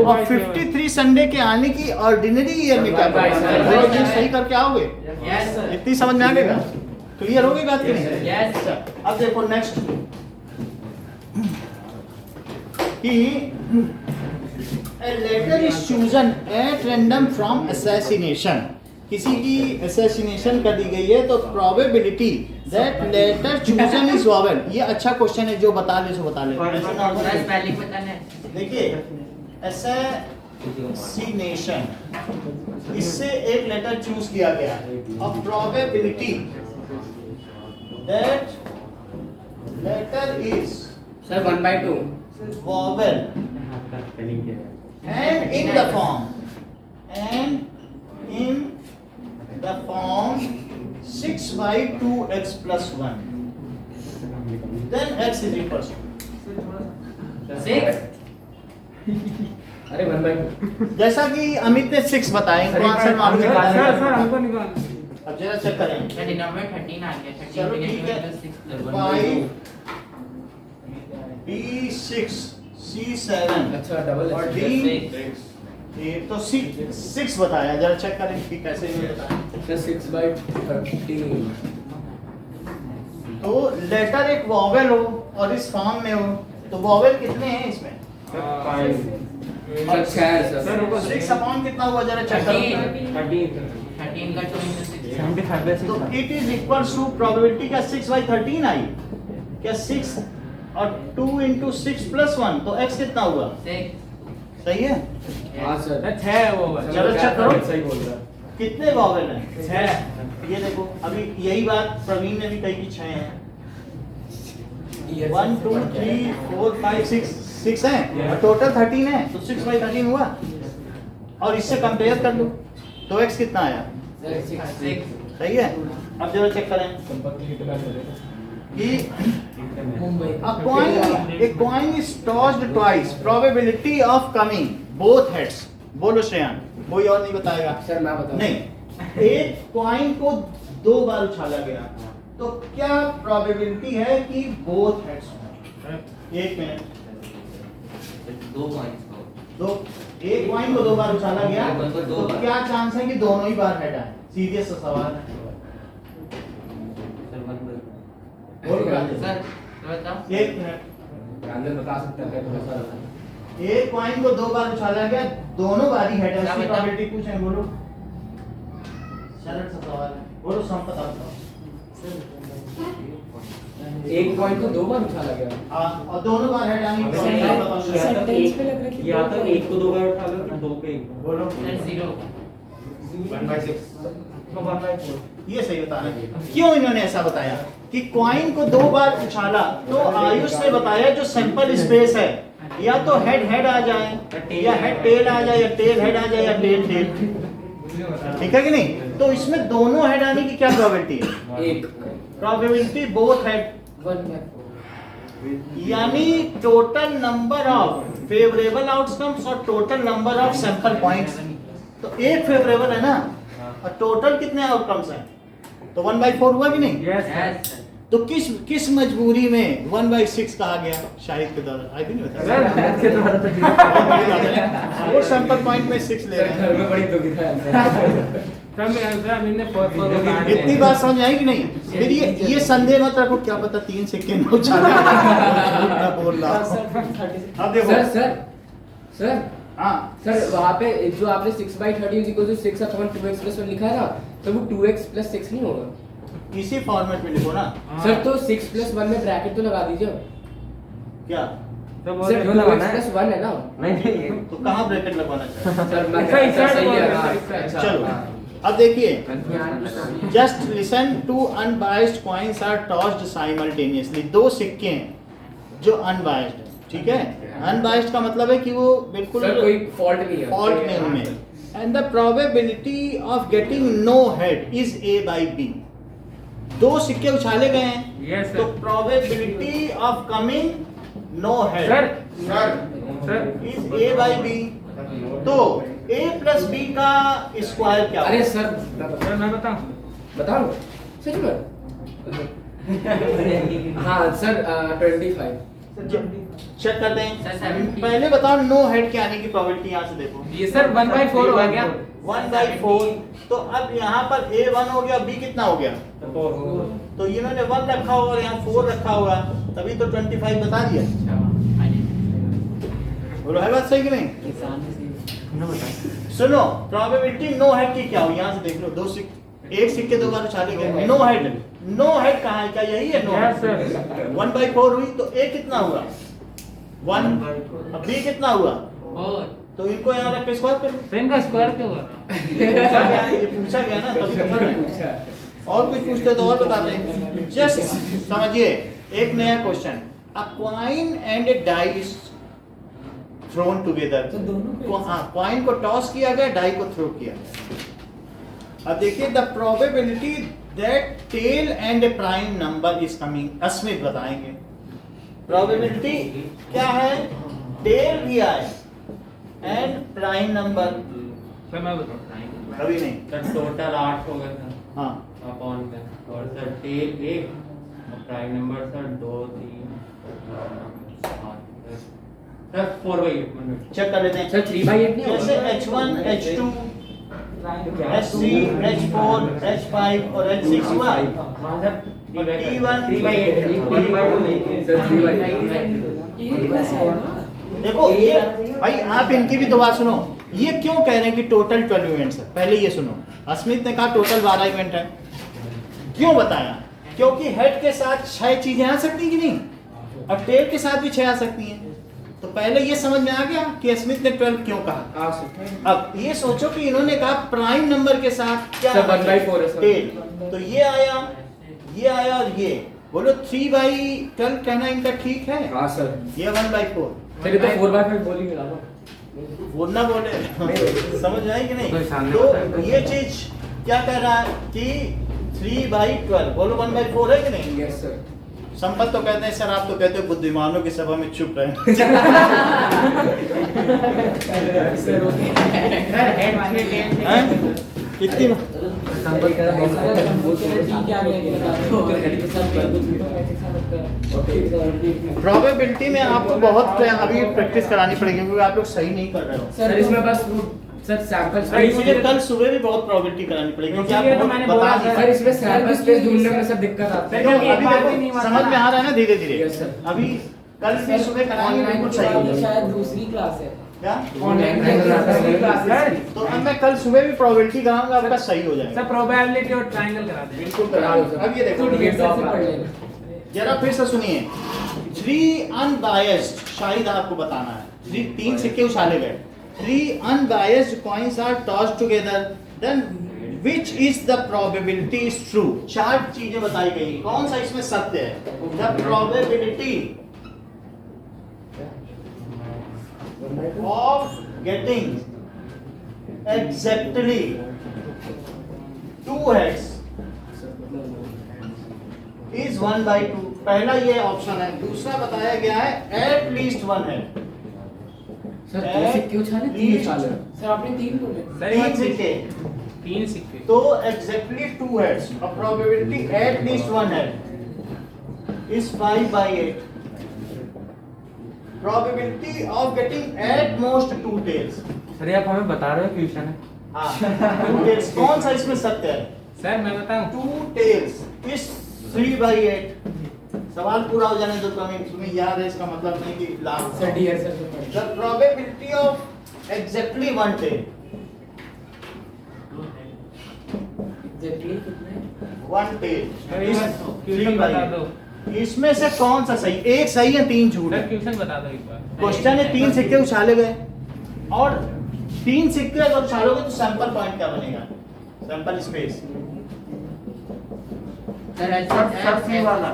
और 53 संडे के आने की ऑर्डिनरी ईयर में क्या प्रोबेबिलिटी है? सही करके आओगे? Yes sir. इतनी समझ में आ गएगा? क्लियर होगी बात कि नहीं? Yes. अच्छा, अब देखो नेक्स्ट कि a letter is chosen at random from assassination। किसी की assassination कर दी गई है तो probability that letter chosen is vowel। ये अच्छा क्वेश्चन है, जो बता ले सो बता ले। ऐसा ना हो। बस पहले बताना है। देखिए assassination, इससे एक लेटर चूज किया गया और probability that letter is sir 1/2 vowel and in the form 6/2x plus 1, then x is equal to 6 अरे 1/2 जैसा कि अमित ने 6 बताया, इनको आंसर मालूम है। सर हमको निकाल। अब जरा चेक करें। सर डिनोमिनेटर 13 आ गया। 13 चलो ठीक है। 5 B6 C7 अच्छा डबल और है D 8, तो 6 बताया। जरा चेक करें कि कैसे ये बताया। सर 6/13 तो लेटर एक वॉवेल हो और इस फॉर्म में हो, तो वॉवेल कितने हैं इसमें? सर 6 है सर 6 अपॉन कितना हुआ? जरा चेक करो। 13 का 2 into 6 75/6 तो it is equal to probability का 6/13 आई क्या? 6 और 2 into 6 + 1, तो x कितना हुआ? 6 सही है? हाँ सर 6 है वो। चलो चेक करो सही बोल रहा है कितने वॉवेल हैं। 6 ये देखो, अभी यही बात प्रवीण ने भी कही कि 6 हैं। 1 2 3 4 5 6 हैं और टोटल 13 है, तो 6/13 हुआ। और इससे कंपेयर कर लो तो x कितना आया? 6 सही है? अब जरा चेक करें कि a coin is tossed twice, probability of coming both heads। बोलो श्रेयान, कोई और नहीं बताएगा? सर मैं बता नहीं, एक कॉइन को 2 बार उछाला गया, तो क्या प्रोबेबिलिटी है कि बोथ हेड्स हों? 1 मिनट। दो एक कॉइन को 2 बार उछाला गया, तो क्या चांस है कि दोनों ही बार हेड आए? सीधे सा सवाल है। बोलो राजेश। सर बताओ। 1 मिनट। राजेश बता सकता है थोड़ा सा एक कॉइन को 2 बार उछाला गया, दोनों बारी हेड है, क्या उसकी बता? प्रोबेबिलिटी पूछें। बोलो, सरल सा सवाल है। बोलो सम पता बताओ। एक पॉइंट को 2 बार उछाला गया हाँ, और दोनों बार हेड आने की वैसे probability ये बताओ। सेंटेंस पे लग रहा है कि या तो 1 को 2 बार उठा लो, 2 पे 1 बोलो। सर 0 ये सही बताना क्यों इन्होंने ऐसा बताया कि कॉइन को 2 बार उछाला तो आयुष ने बताया जो सैंपल स्पेस है या तो हेड हेड आ जाए या हेड टेल आ जाए या टेल हेड आ जाए या टेल टेल, ठीक है कि नहीं? तो इसमें दोनों हेड आने की क्या प्रोबेबिलिटी है? एक प्रोबेबिलिटी बोथ हेड, 1/4 यानी total number of favourable outcomes और total number of sample points. तो एक फेवरेबल है ना और टोटल कितने आउटकम्स हैं? तो 1/4 हुआ कि नहीं? यस तो किस मजबूरी में 1/6 कहा गया? शाहिद के दौरान आई भी नहीं सर बता मैथ के द्वारा तो जीरो वो सैंपल पॉइंट में 6 ले रहे घर में बड़ी दुविधा है सर मैंने फर्स्ट इतनी बात समझ आई कि नहीं? फिर ये संदेह मत रखो क्या पता 3 सिक्के नोट चला मैं बोल रहा हूं। अब देखो सर सर सर हाँ सर वहाँ पे जो आपने 6/30 = 6/2x + 1 लिखा है ना, तो वो 2x + 6 नहीं होगा इसी फॉर्मेट में लिखो ना। सर? तो 6 + 1 में ब्रैकेट तो लगा दीजिए क्या सर, 2x + 1 है ना। नहीं तो कहाँ ब्रैकेट लगवाना चाहिए? सर मैं सही है हाँ, अच्छा चलो हाँ। अब देखिए just listen to unbiased coins are tossed simultaneously. 2 सिक्के हैं जो अनबायस्ड है, ठीक है? अनबायस्ड का मतलब है कि वो बिल्कुल सर कोई फॉल्ट नहीं है, फॉल्ट नहीं उनमें। And the probability of getting no head is A/B। 2 सिक्के उछाले गए हैं यस तो probability of coming no head sir is A/B। तो A + B का स्क्वायर क्या अरे होगा? सर मैं बताऊं बताओ सच में हाँ सर 25 चेक करते हैं। सर, 70 पहले बताओ नो हेड के आने की प्रोबेबिलिटी यहाँ से देखो। ये सर 1/4 हो गया 1/4। तो अब यहाँ पर A1 हो गया, B कितना हो गया? तो इन्होंने 1 रखा होगा और यहाँ 4 रखा होगा, तभी तो 25 बता दिया। बोलो है बात सही कि नहीं? सुनो प्रोबेबिलिटी नो हेड की क्या हो, यहाँ से देख लो। 2 सिक्के, 1 सिक्के 2 बार उछाले गए। नो हेड, नो हेड कहाँ है? क्या यही है नो यस हेड? सर 1/4 हुई तो A कितना हुआ? 1। अब B कितना हुआ? और तो इनको यहाँ रख के स्क्वायर कर लो। तो इनका स्क्वायर क्यों हुआ? ये पूछा गया ना तभी तो कर रहे हैं। और कुछ पूछते तो और बताते हैं। जस्ट समझिए एक नया question. A coin and a dice thrown together. Coin को टॉस किया गया, डाई को थ्रो किया गया। अब देखिए the probability that tail and a prime number is coming. Asmit बताएंगे प्रोबेबिलिटी क्या है? टेल भी आए एंड प्राइम नंबर सर मैं बताऊं कभी नहीं। सर टोटल 8 हो गया था हाँ अपॉन में, और सर टेल 1 और prime number sir 2 3 sir 4/8 check कर लेते हैं। सर 3/8 नहीं जैसे होगा H1, H2, H3, H4, H5 और H6 हुआ। T1, 3/8 सर 3/8 देखो ये भाई आप इनकी भी तो बात सुनो। ये क्यों कह रहे हैं कि टोटल 12 इवेंट्स है? पहले ये सुनो, अस्मित ने कहा टोटल 12 इवेंट है। क्यों बताया? क्योंकि हेड के साथ 6 चीजें आ सकती कि नहीं, और टेल के साथ भी 6 आ सकती हैं। तो पहले ये समझ में आ गया कि अस्मित ने 12 क्यों कहा। अब ये सोचो कि इन्होंने कहा प्राइम नंबर के साथ क्या सर 1/4 है सर। टेल, तो ये आया और ये बोलो 3/12 कहना इनका ठीक है? हाँ सर ये 1/4 चलिए तो 4/5 बोलिए ना बोलना बोले समझ आई कि कोई नहीं? सामने तो बताएगा। ये चीज क्या कह रहा है कि 3/12 बोलो 1/4 है कि नहीं? यस सर संपत तो कहते हैं सर, आप तो कहते हो बुद्धिमानों की सभा में चुप रहे। सर हेड से टेल हैं? कितनी प्रोबेबिलिटी में आपको बहुत अभी प्रैक्टिस करानी पड़ेगी क्योंकि आप लोग सही नहीं कर रहे हो। सर इसमें बस सर सैंपल सर मुझे कल सुबह भी बहुत प्रोबेबिलिटी करानी पड़ेगी क्योंकि आप इसीलिए तो मैंने बोला बता सर इसमें सैंपल स्पेस ढूंढने में सब दिक्कत आती है तो क्योंकि अभी एक बार भी देखो, नहीं हुआ समझ था। में आ रहा है ना धीरे धीरे। Yes, sir. अभी कल भी सुबह कराएंगे बिल्कुल सही हो जाएगा। शायद दूसरी क्लास है क्या? ऑनलाइन तो अब मैं कल सुबह भी प्रोबेबिलिटी कराऊंगा, आपका सही हो जाएगा। सर प्रोबेबिलिटी और ट्रायंगल करा दें। बिल्कुल करा दो। अब ये देखो पढ़ लेना जरा फिर से सुनिए। 3 अनबायस्ड, शाहिद आपको बताना है। 3 सिक्के उछाले गए, three unbiased coins are tossed together, then which is the probability is true? 4 चीजें बताई गई, कौन सा इसमें सत्य है? The probability of getting exactly 2 heads is 1/2. पहला ये ऑप्शन है। दूसरा बताया गया है एट लीस्ट 1 head। सर दो सिक्के उछाले, तीन उछाले। सर आपने तीन बोले। सर, 3 सिक्के, 3 सिक्के। तो एग्जैक्टली 2 heads और probability at least 1 head is 5/8। Probability of getting at most 2 tails। Sir ये आप हमें बता रहे हो क्वेश्चन है? हाँ 2 tails, कौन सा इसमें सत्य है? सर मैं बताऊं, 2 tails is 3/8। सवाल पूरा हो जाने दो, तुम्हें याद है इसका मतलब नहीं कि लास्ट। सर डी है sir. The probability of exactly 1 tail, exactly कितना है? 1 tail सर is एक बार क्वेश्चन बता दो। 3/8। इसमें से कौन सा सही? एक सही है, 3 झूठ सर है। क्वेश्चन बता दो एक बार। क्वेश्चन है 3 सिक्के उछाले गए और 3 सिक्के अगर उछालोगे तो सैंपल पॉइंट क्या बनेगा? Sample space. सर सी वाला।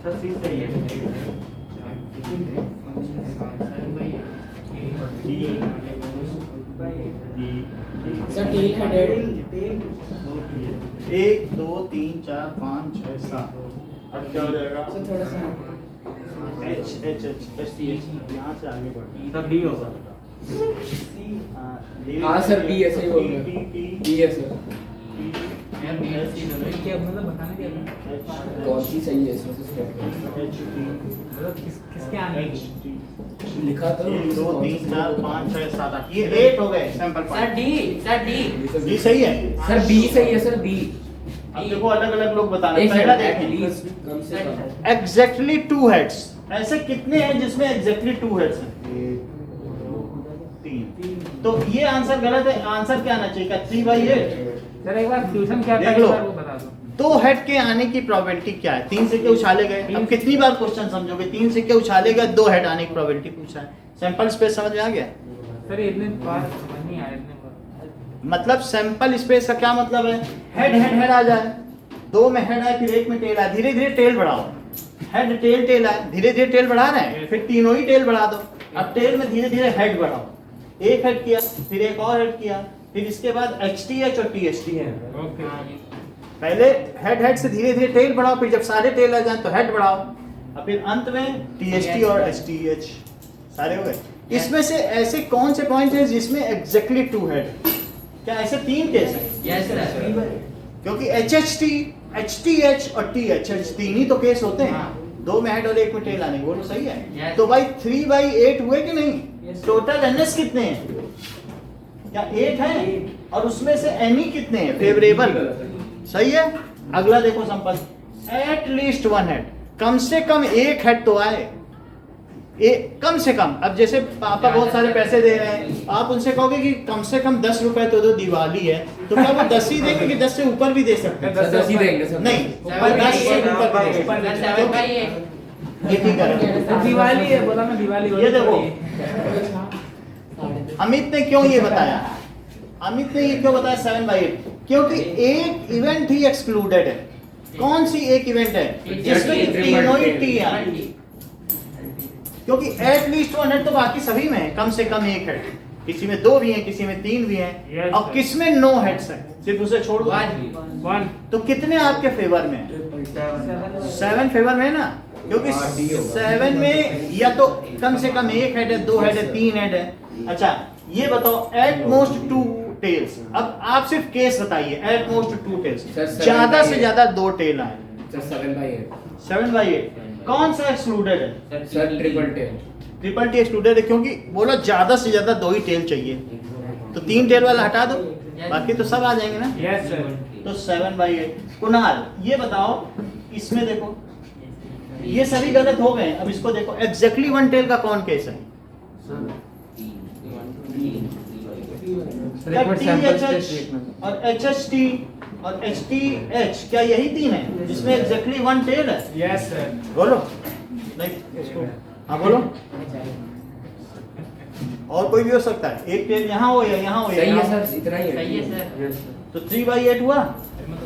सर सी सही है। Sir tail headed. 1 2 3 4 5 6 7। अब क्या हो जाएगा? सर थोड़ा सा H H H H T H यहाँ से आगे बढ़। सर डी होगा। हाँ सर बी है, सही बोल रहे हो। बी है सर। क्या मतलब बताने क्या था? कौन सी सही है इसमें से स्टेप? मतलब किसके आने की? लिखा तो 1 2 3 4 5 6 7 8 ये 8 हो गए sample sir point. D, sir D. ये सही है। सर बी सही है सर बी। अब देखो अलग अलग लोग बताना। एक पहला सेकंड देखें एटलीस्ट कम से कम। Exactly 2 heads. ऐसे कितने हैं जिसमें एग्जैक्टली 2 हेड्स हैं? 3। तो ये आंसर गलत है। आंसर क्या आना चाहिए? 3/8। सर एक बार क्वेश्चन क्या था देख लो। सर वो बता दो। 2 हेड के आने की प्रोबेबिलिटी क्या है? 3 सिक्के उछाले गए। अब कितनी बार क्वेश्चन समझोगे? 3 सिक्के उछाले गए, 2 हेड आने की प्रोबेबिलिटी पूछा है। सैंपल स्पेस समझ में आ गया? सर इतने बार समझ नहीं आया इतने बार। मतलब सैंपल स्पेस का क्या मतलब है? हेड हेड हेड आ जाए, 2 में हेड आए फिर 1 में टेल आए, धीरे धीरे टेल बढ़ाओ। हेड टेल टेल आए, धीरे धीरे टेल बढ़ा रहे हैं, फिर तीनों ही टेल बढ़ा दो। अब टेल में धीरे धीरे हेड बढ़ाओ। 1 हेड किया, फिर एक और हेड किया, फिर इसके बाद HTH और THT है। ओके। पहले हेड हेड से धीरे धीरे टेल बढ़ाओ, फिर जब सारे टेल आ जाए तो हेड बढ़ाओ, और फिर अंत में THT और HTH सारे हो गए। इसमें से ऐसे कौन से पॉइंट है जिसमें एग्जैक्टली 2 हेड? क्या ऐसे 3 केस है? Yes sir. क्योंकि HHT, HTH और THH 3 ही तो केस होते हैं। हाँ। 2 में हेड और 1 में टेल आने, वो तो सही है। Yes. तो भाई 3/8 हुए कि नहीं? टोटल NS कितने हैं? क्या 8 है? और उसमें से NE कितने हैं? फेवरेबल। सही है। अगला देखो सैंपल। एट लीस्ट 1 हेड, कम से कम 1 हेड तो आए। कम से कम। अब जैसे पापा बहुत सारे पैसे दे रहे हैं, आप उनसे कहोगे कि कम से कम 10 रुपए तो दो, दिवाली है, तो क्या वो 10 ही देंगे कि 10 से ऊपर भी दे सकते हैं? सर 10 ही देंगे सर। नहीं, ऊपर 10 से ऊपर भी दे सकते हैं। सर 7/8। ये ठीक है। सर दिवाली है, बोला मैं दिवाली। ये देखो अमित ने क्यों ये बताया? अमित ने ये क्यों बताया 7/8? क्योंकि एक इवेंट ही एक्सक्लूडेड है। कौन सी एक इवेंट है जिसमें कि तीनों ही टी है? क्योंकि एट लीस्ट 1 हेड तो बाकी सभी में है, कम से कम 1 हेड। किसी में 2 भी हैं, किसी में 3 भी हैं, Yes, और sir. किस में 9 हेड्स हैं? सिर्फ उसे छोड़ दो। 1 तो कितने आपके फेवर में है? 7 फेवर में है ना? क्योंकि 7 में या तो कम से कम 1 हेड है, 2 हेड है, 3 हेड है। अच्छा ये बताओ एट मोस्ट 2 टेल्स। अब आप सिर्फ केस बताइए। एट मोस्ट 2 टेल्स, Sir, 7/8 ज्यादा से ज्यादा 2 टेल आए। सर 7/8। 7/8 कौन सा एक्सक्लूडेड है? Sir triple tail. Triple T excluded है क्योंकि बोला ज्यादा से ज्यादा 2 ही टेल चाहिए, तो 3 टेल वाला हटा दो, बाकी तो सब आ जाएंगे ना। Yes sir. तो 7/8। कुणाल ये बताओ, इसमें देखो ये सभी गलत हो गए। अब इसको देखो एग्जैक्टली 1 टेल का कौन केस है? क्या THH और HHT और HTH क्या यही 3 है जिसमें एग्जैक्टली 1 टेल है? Yes sir. बोलो नहीं इसको। हाँ बोलो। और कोई भी हो सकता है, एक टेल यहाँ हो या यहाँ हो या सही है यहाँ हो। सर, इतना ही है। सही है सर। तो 3/8 हुआ,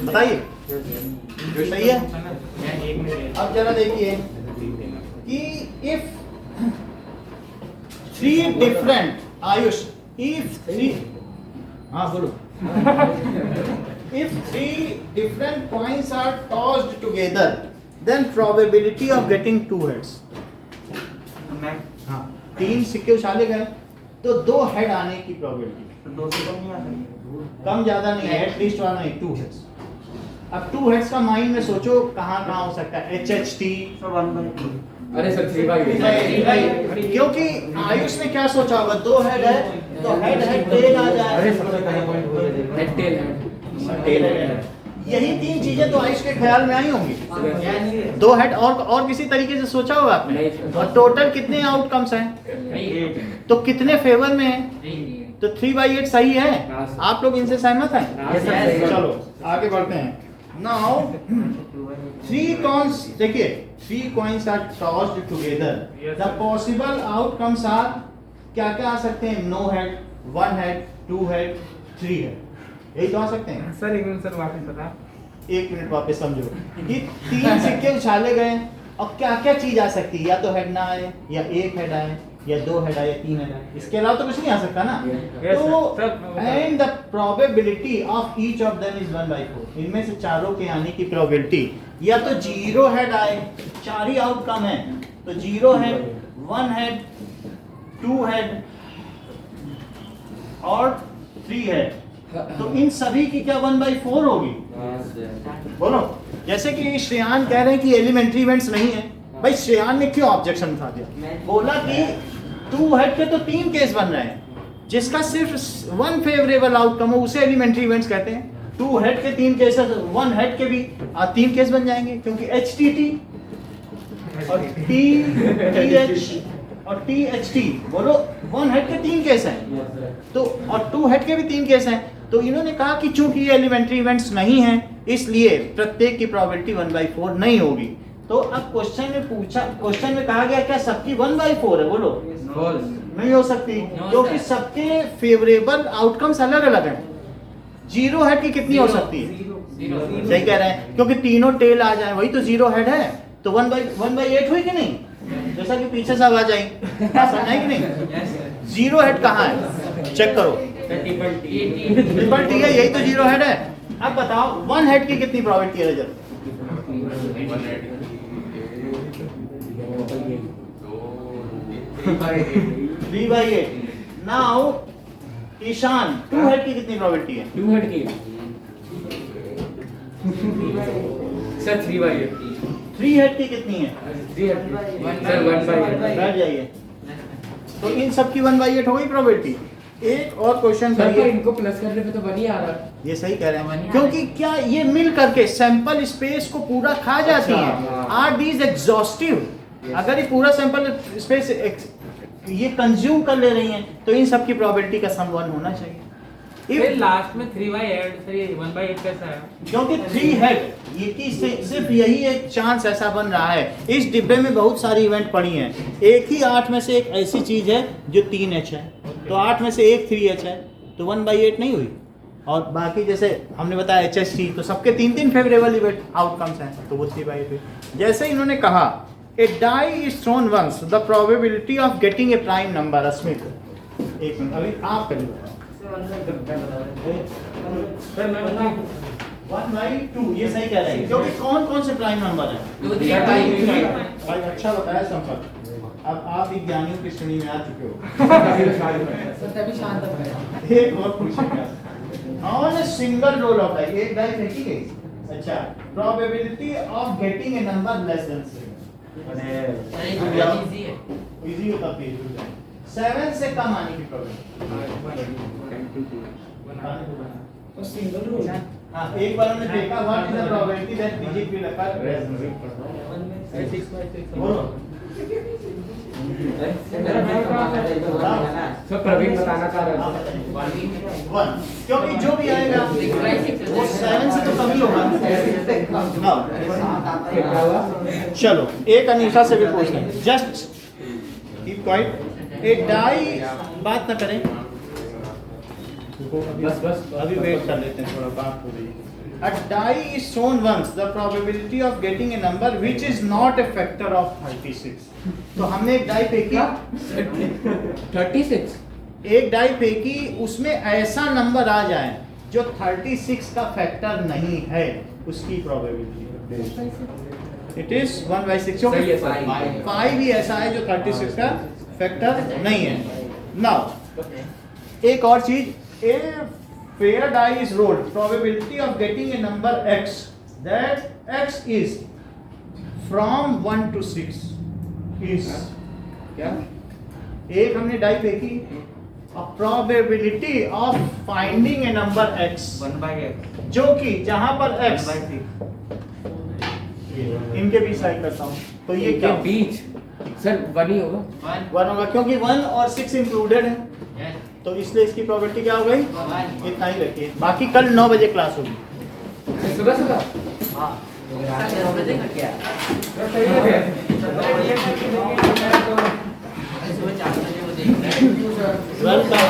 बताइए जो सही है। मैं एक मिनट अब जरा देखिए कि इफ 3 डिफरेंट आयुष, इफ 3, हाँ बोलो, if 3 different coins are tossed together then probability of getting 2 heads, मैं हाँ 3 सिक्के उछाले गए तो 2 हेड आने की प्रोबेबिलिटी, तो 2 से कम नहीं आ सकती। कम ज्यादा नहीं है, एटलीस्ट वाला नहीं, 2 हेड्स। अब 2 हेड्स का माइंड में सोचो कहाँ कहाँ हो सकता है, HHT, तो 1/2। अरे सर 3/8 क्योंकि आयुष ने क्या सोचा होगा, 2 हेड है तो हेड हेड टेल आ जाए, अरे सबसे पहले पॉइंट बोल दे। Head tail head. Tail head, यही 3 चीजें तो आयुष के ख्याल में आई होंगी। 2 हेड और किसी तरीके से सोचा होगा आपने? नहीं सर। और टोटल कितने आउटकम्स हैं, तो कितने फेवर में है, तो 3/8 सही है। हाँ सर। आप लोग इनसे सहमत हैं? हाँ सर। चलो आगे बढ़ते हैं। नाउ 3 कॉइन्स, देखिए 3 coins are tossed together, the possible outcomes are क्या क्या आ सकते हैं, no head, 1 head, 2 head, 3 head, यही तो आ सकते हैं। सर एक मिनट सर वापस बता। 1 मिनट वापस समझो कि 3 सिक्के उछाले गए और क्या क्या चीज आ सकती है, या तो हेड ना आए, या 1 हेड आए, या 2 हेड आए, या 3 हेड आए, इसके अलावा तो कुछ नहीं आ सकता ना। Yes, तो sir. And the probability of each of them is 1/4, इनमें से चारों के आने की प्रोबेबिलिटी या तो 0 हेड आए, 4 ही आउटकम है, तो 0 हेड, 1 हेड, 2 हेड और 3 हेड, तो इन सभी की क्या 1/4 होगी? बोलो, जैसे कि श्रेयान कह रहे हैं कि एलिमेंट्री इवेंट्स नहीं है, भाई श्रेयान ने क्यों ऑब्जेक्शन उठा दिया? बोला कि 2 हेड के तो 3 केस बन रहे हैं, जिसका सिर्फ 1 फेवरेबल आउटकम हो उसे एलिमेंट्री इवेंट्स कहते हैं। 2 हेड के 3 केस है तो 1 हेड के भी 3 केस बन जाएंगे, क्योंकि HTT और TH और THT, बोलो 1 हेड के 3 केस हैं, तो और 2 हेड के भी 3 केस हैं, तो इन्होंने कहा कि चूंकि ये एलिमेंट्री इवेंट्स नहीं हैं, इसलिए प्रत्येक की प्रोबेबिलिटी 1/4 नहीं होगी। तो अब क्वेश्चन में कहा गया क्या सबकी 1/4 है? बोलो नहीं हो सकती, क्योंकि सबके फेवरेबल आउटकम्स अलग अलग हैं। 0 हेड की कितनी हो सकती है? सही कह रहे हैं, क्योंकि तीनों टेल आ जाए वही तो 0 हेड है, तो 1/8 हुई कि नहीं? जैसा कि पीछे से आवाज आई, समझ आई कि नहीं? 0 हेड कहाँ है, चेक करो, ट्रिपल टी है, यही तो 0 हेड है। अब बताओ 1 हेड की कितनी प्रोबेबिलिटी है? जरा 3/8। नाउ ईशान 2 हेड की कितनी प्रोबेबिलिटी है? 2 हेड की सर 3/8। 3 हेड की कितनी है? 3 हेड की सर 1/8। बैठ जाइए, तो इन सब की 1/8 हो गई प्रोबेबिलिटी। एक और क्वेश्चन सर पर करिए, इनको प्लस करने पे तो बन ही आ रहा है। ये सही कह रहे हैं, क्योंकि क्या ये मिल करके सैंपल स्पेस को पूरा खा जाती है? Are these exhaustive? अगर ये पूरा सैंपल स्पेस ये कंज्यूम कर ले रही हैं, तो इन सब की प्रोबेबिलिटी का सम 1 होना चाहिए। फिर लास्ट में 3/8 से 1/8 कैसा है? क्योंकि 3 हेड ये की सिर्फ यही एक चांस ऐसा बन रहा है। इस डिब्बे में बहुत सारी इवेंट पड़ी हैं, एक ही 8 में से एक ऐसी चीज है जो 3H है, तो 8 में से एक 3H है, तो 1/8 नहीं हुई। और बाकी जैसे हमने बताया HHT, तो सबके 3 फेवरेबल इवेंट आउटकम्स हैं, तो वो 3/8 हुई। जैसे इन्होंने कहा a die is thrown once, the probability of getting a prime number. Asmit एक मिनट, अभी आप करिए। सर मैं बताऊं 1/2 ये सही कह रहे हैं, क्योंकि कौन कौन से प्राइम नंबर है? 2, 3, 5, भाई अच्छा बताया संपर्क, अब आप विज्ञानियों की श्रेणी में आ चुके हो। सर तभी शांत हो गया। एक और पूछेगा, on a single roll of die, एक डाई फेंकी गई, अच्छा, probability of getting a number less than 6। Easy है। इजी होता है, 7 से कम आने की प्रोबेबिलिटी। तो सिंगल रूल हाँ, एक बार हमने देखा what is the probability that digit will occur less than 6। बोलो सर प्रवीण बताना चाह रहा है। 1, क्योंकि जो भी आएगा वो 7 से तो कम ही होगा। क्या हुआ? चलो एक अनीशा से भी पूछ लें, जस्ट कीप क्वाइट। ए डाई, बात ना करें, बस अभी वेट कर लेते हैं, थोड़ा बात हो रही है। A die is shown once, the probability of getting a number which is not a factor of 36. तो हमने एक डाई फेंकी, 36 एक डाई फेंकी, उसमें ऐसा नंबर आ जाए जो 36 का फैक्टर नहीं है, उसकी प्रोबेबिलिटी इट इज 1/6। सही है सर। 5 भी ऐसा है जो 36 का फैक्टर नहीं है। नाउ एक और चीज, ए fair die is rolled, probability of getting a number x, that x is from 1 to 6 is क्या? एक हमने डाई फेंकी, a probability of finding a number x 1/x जो कि जहां पर x 1/6 इनके बीच साइड करता हूं, तो ये क्या के बीच सर 1 ही होगा। 1 होगा, क्योंकि 1 और 6 इंक्लूडेड है, Yes. तो इसलिए इसकी प्रोबेबिलिटी क्या हो गई? 1. इतना ही रखिए। बाकी कल 9 बजे क्लास होगी। सुबह सुबह हाँ सुबह 4 बजे वो देख रहे हैं। वेलकम।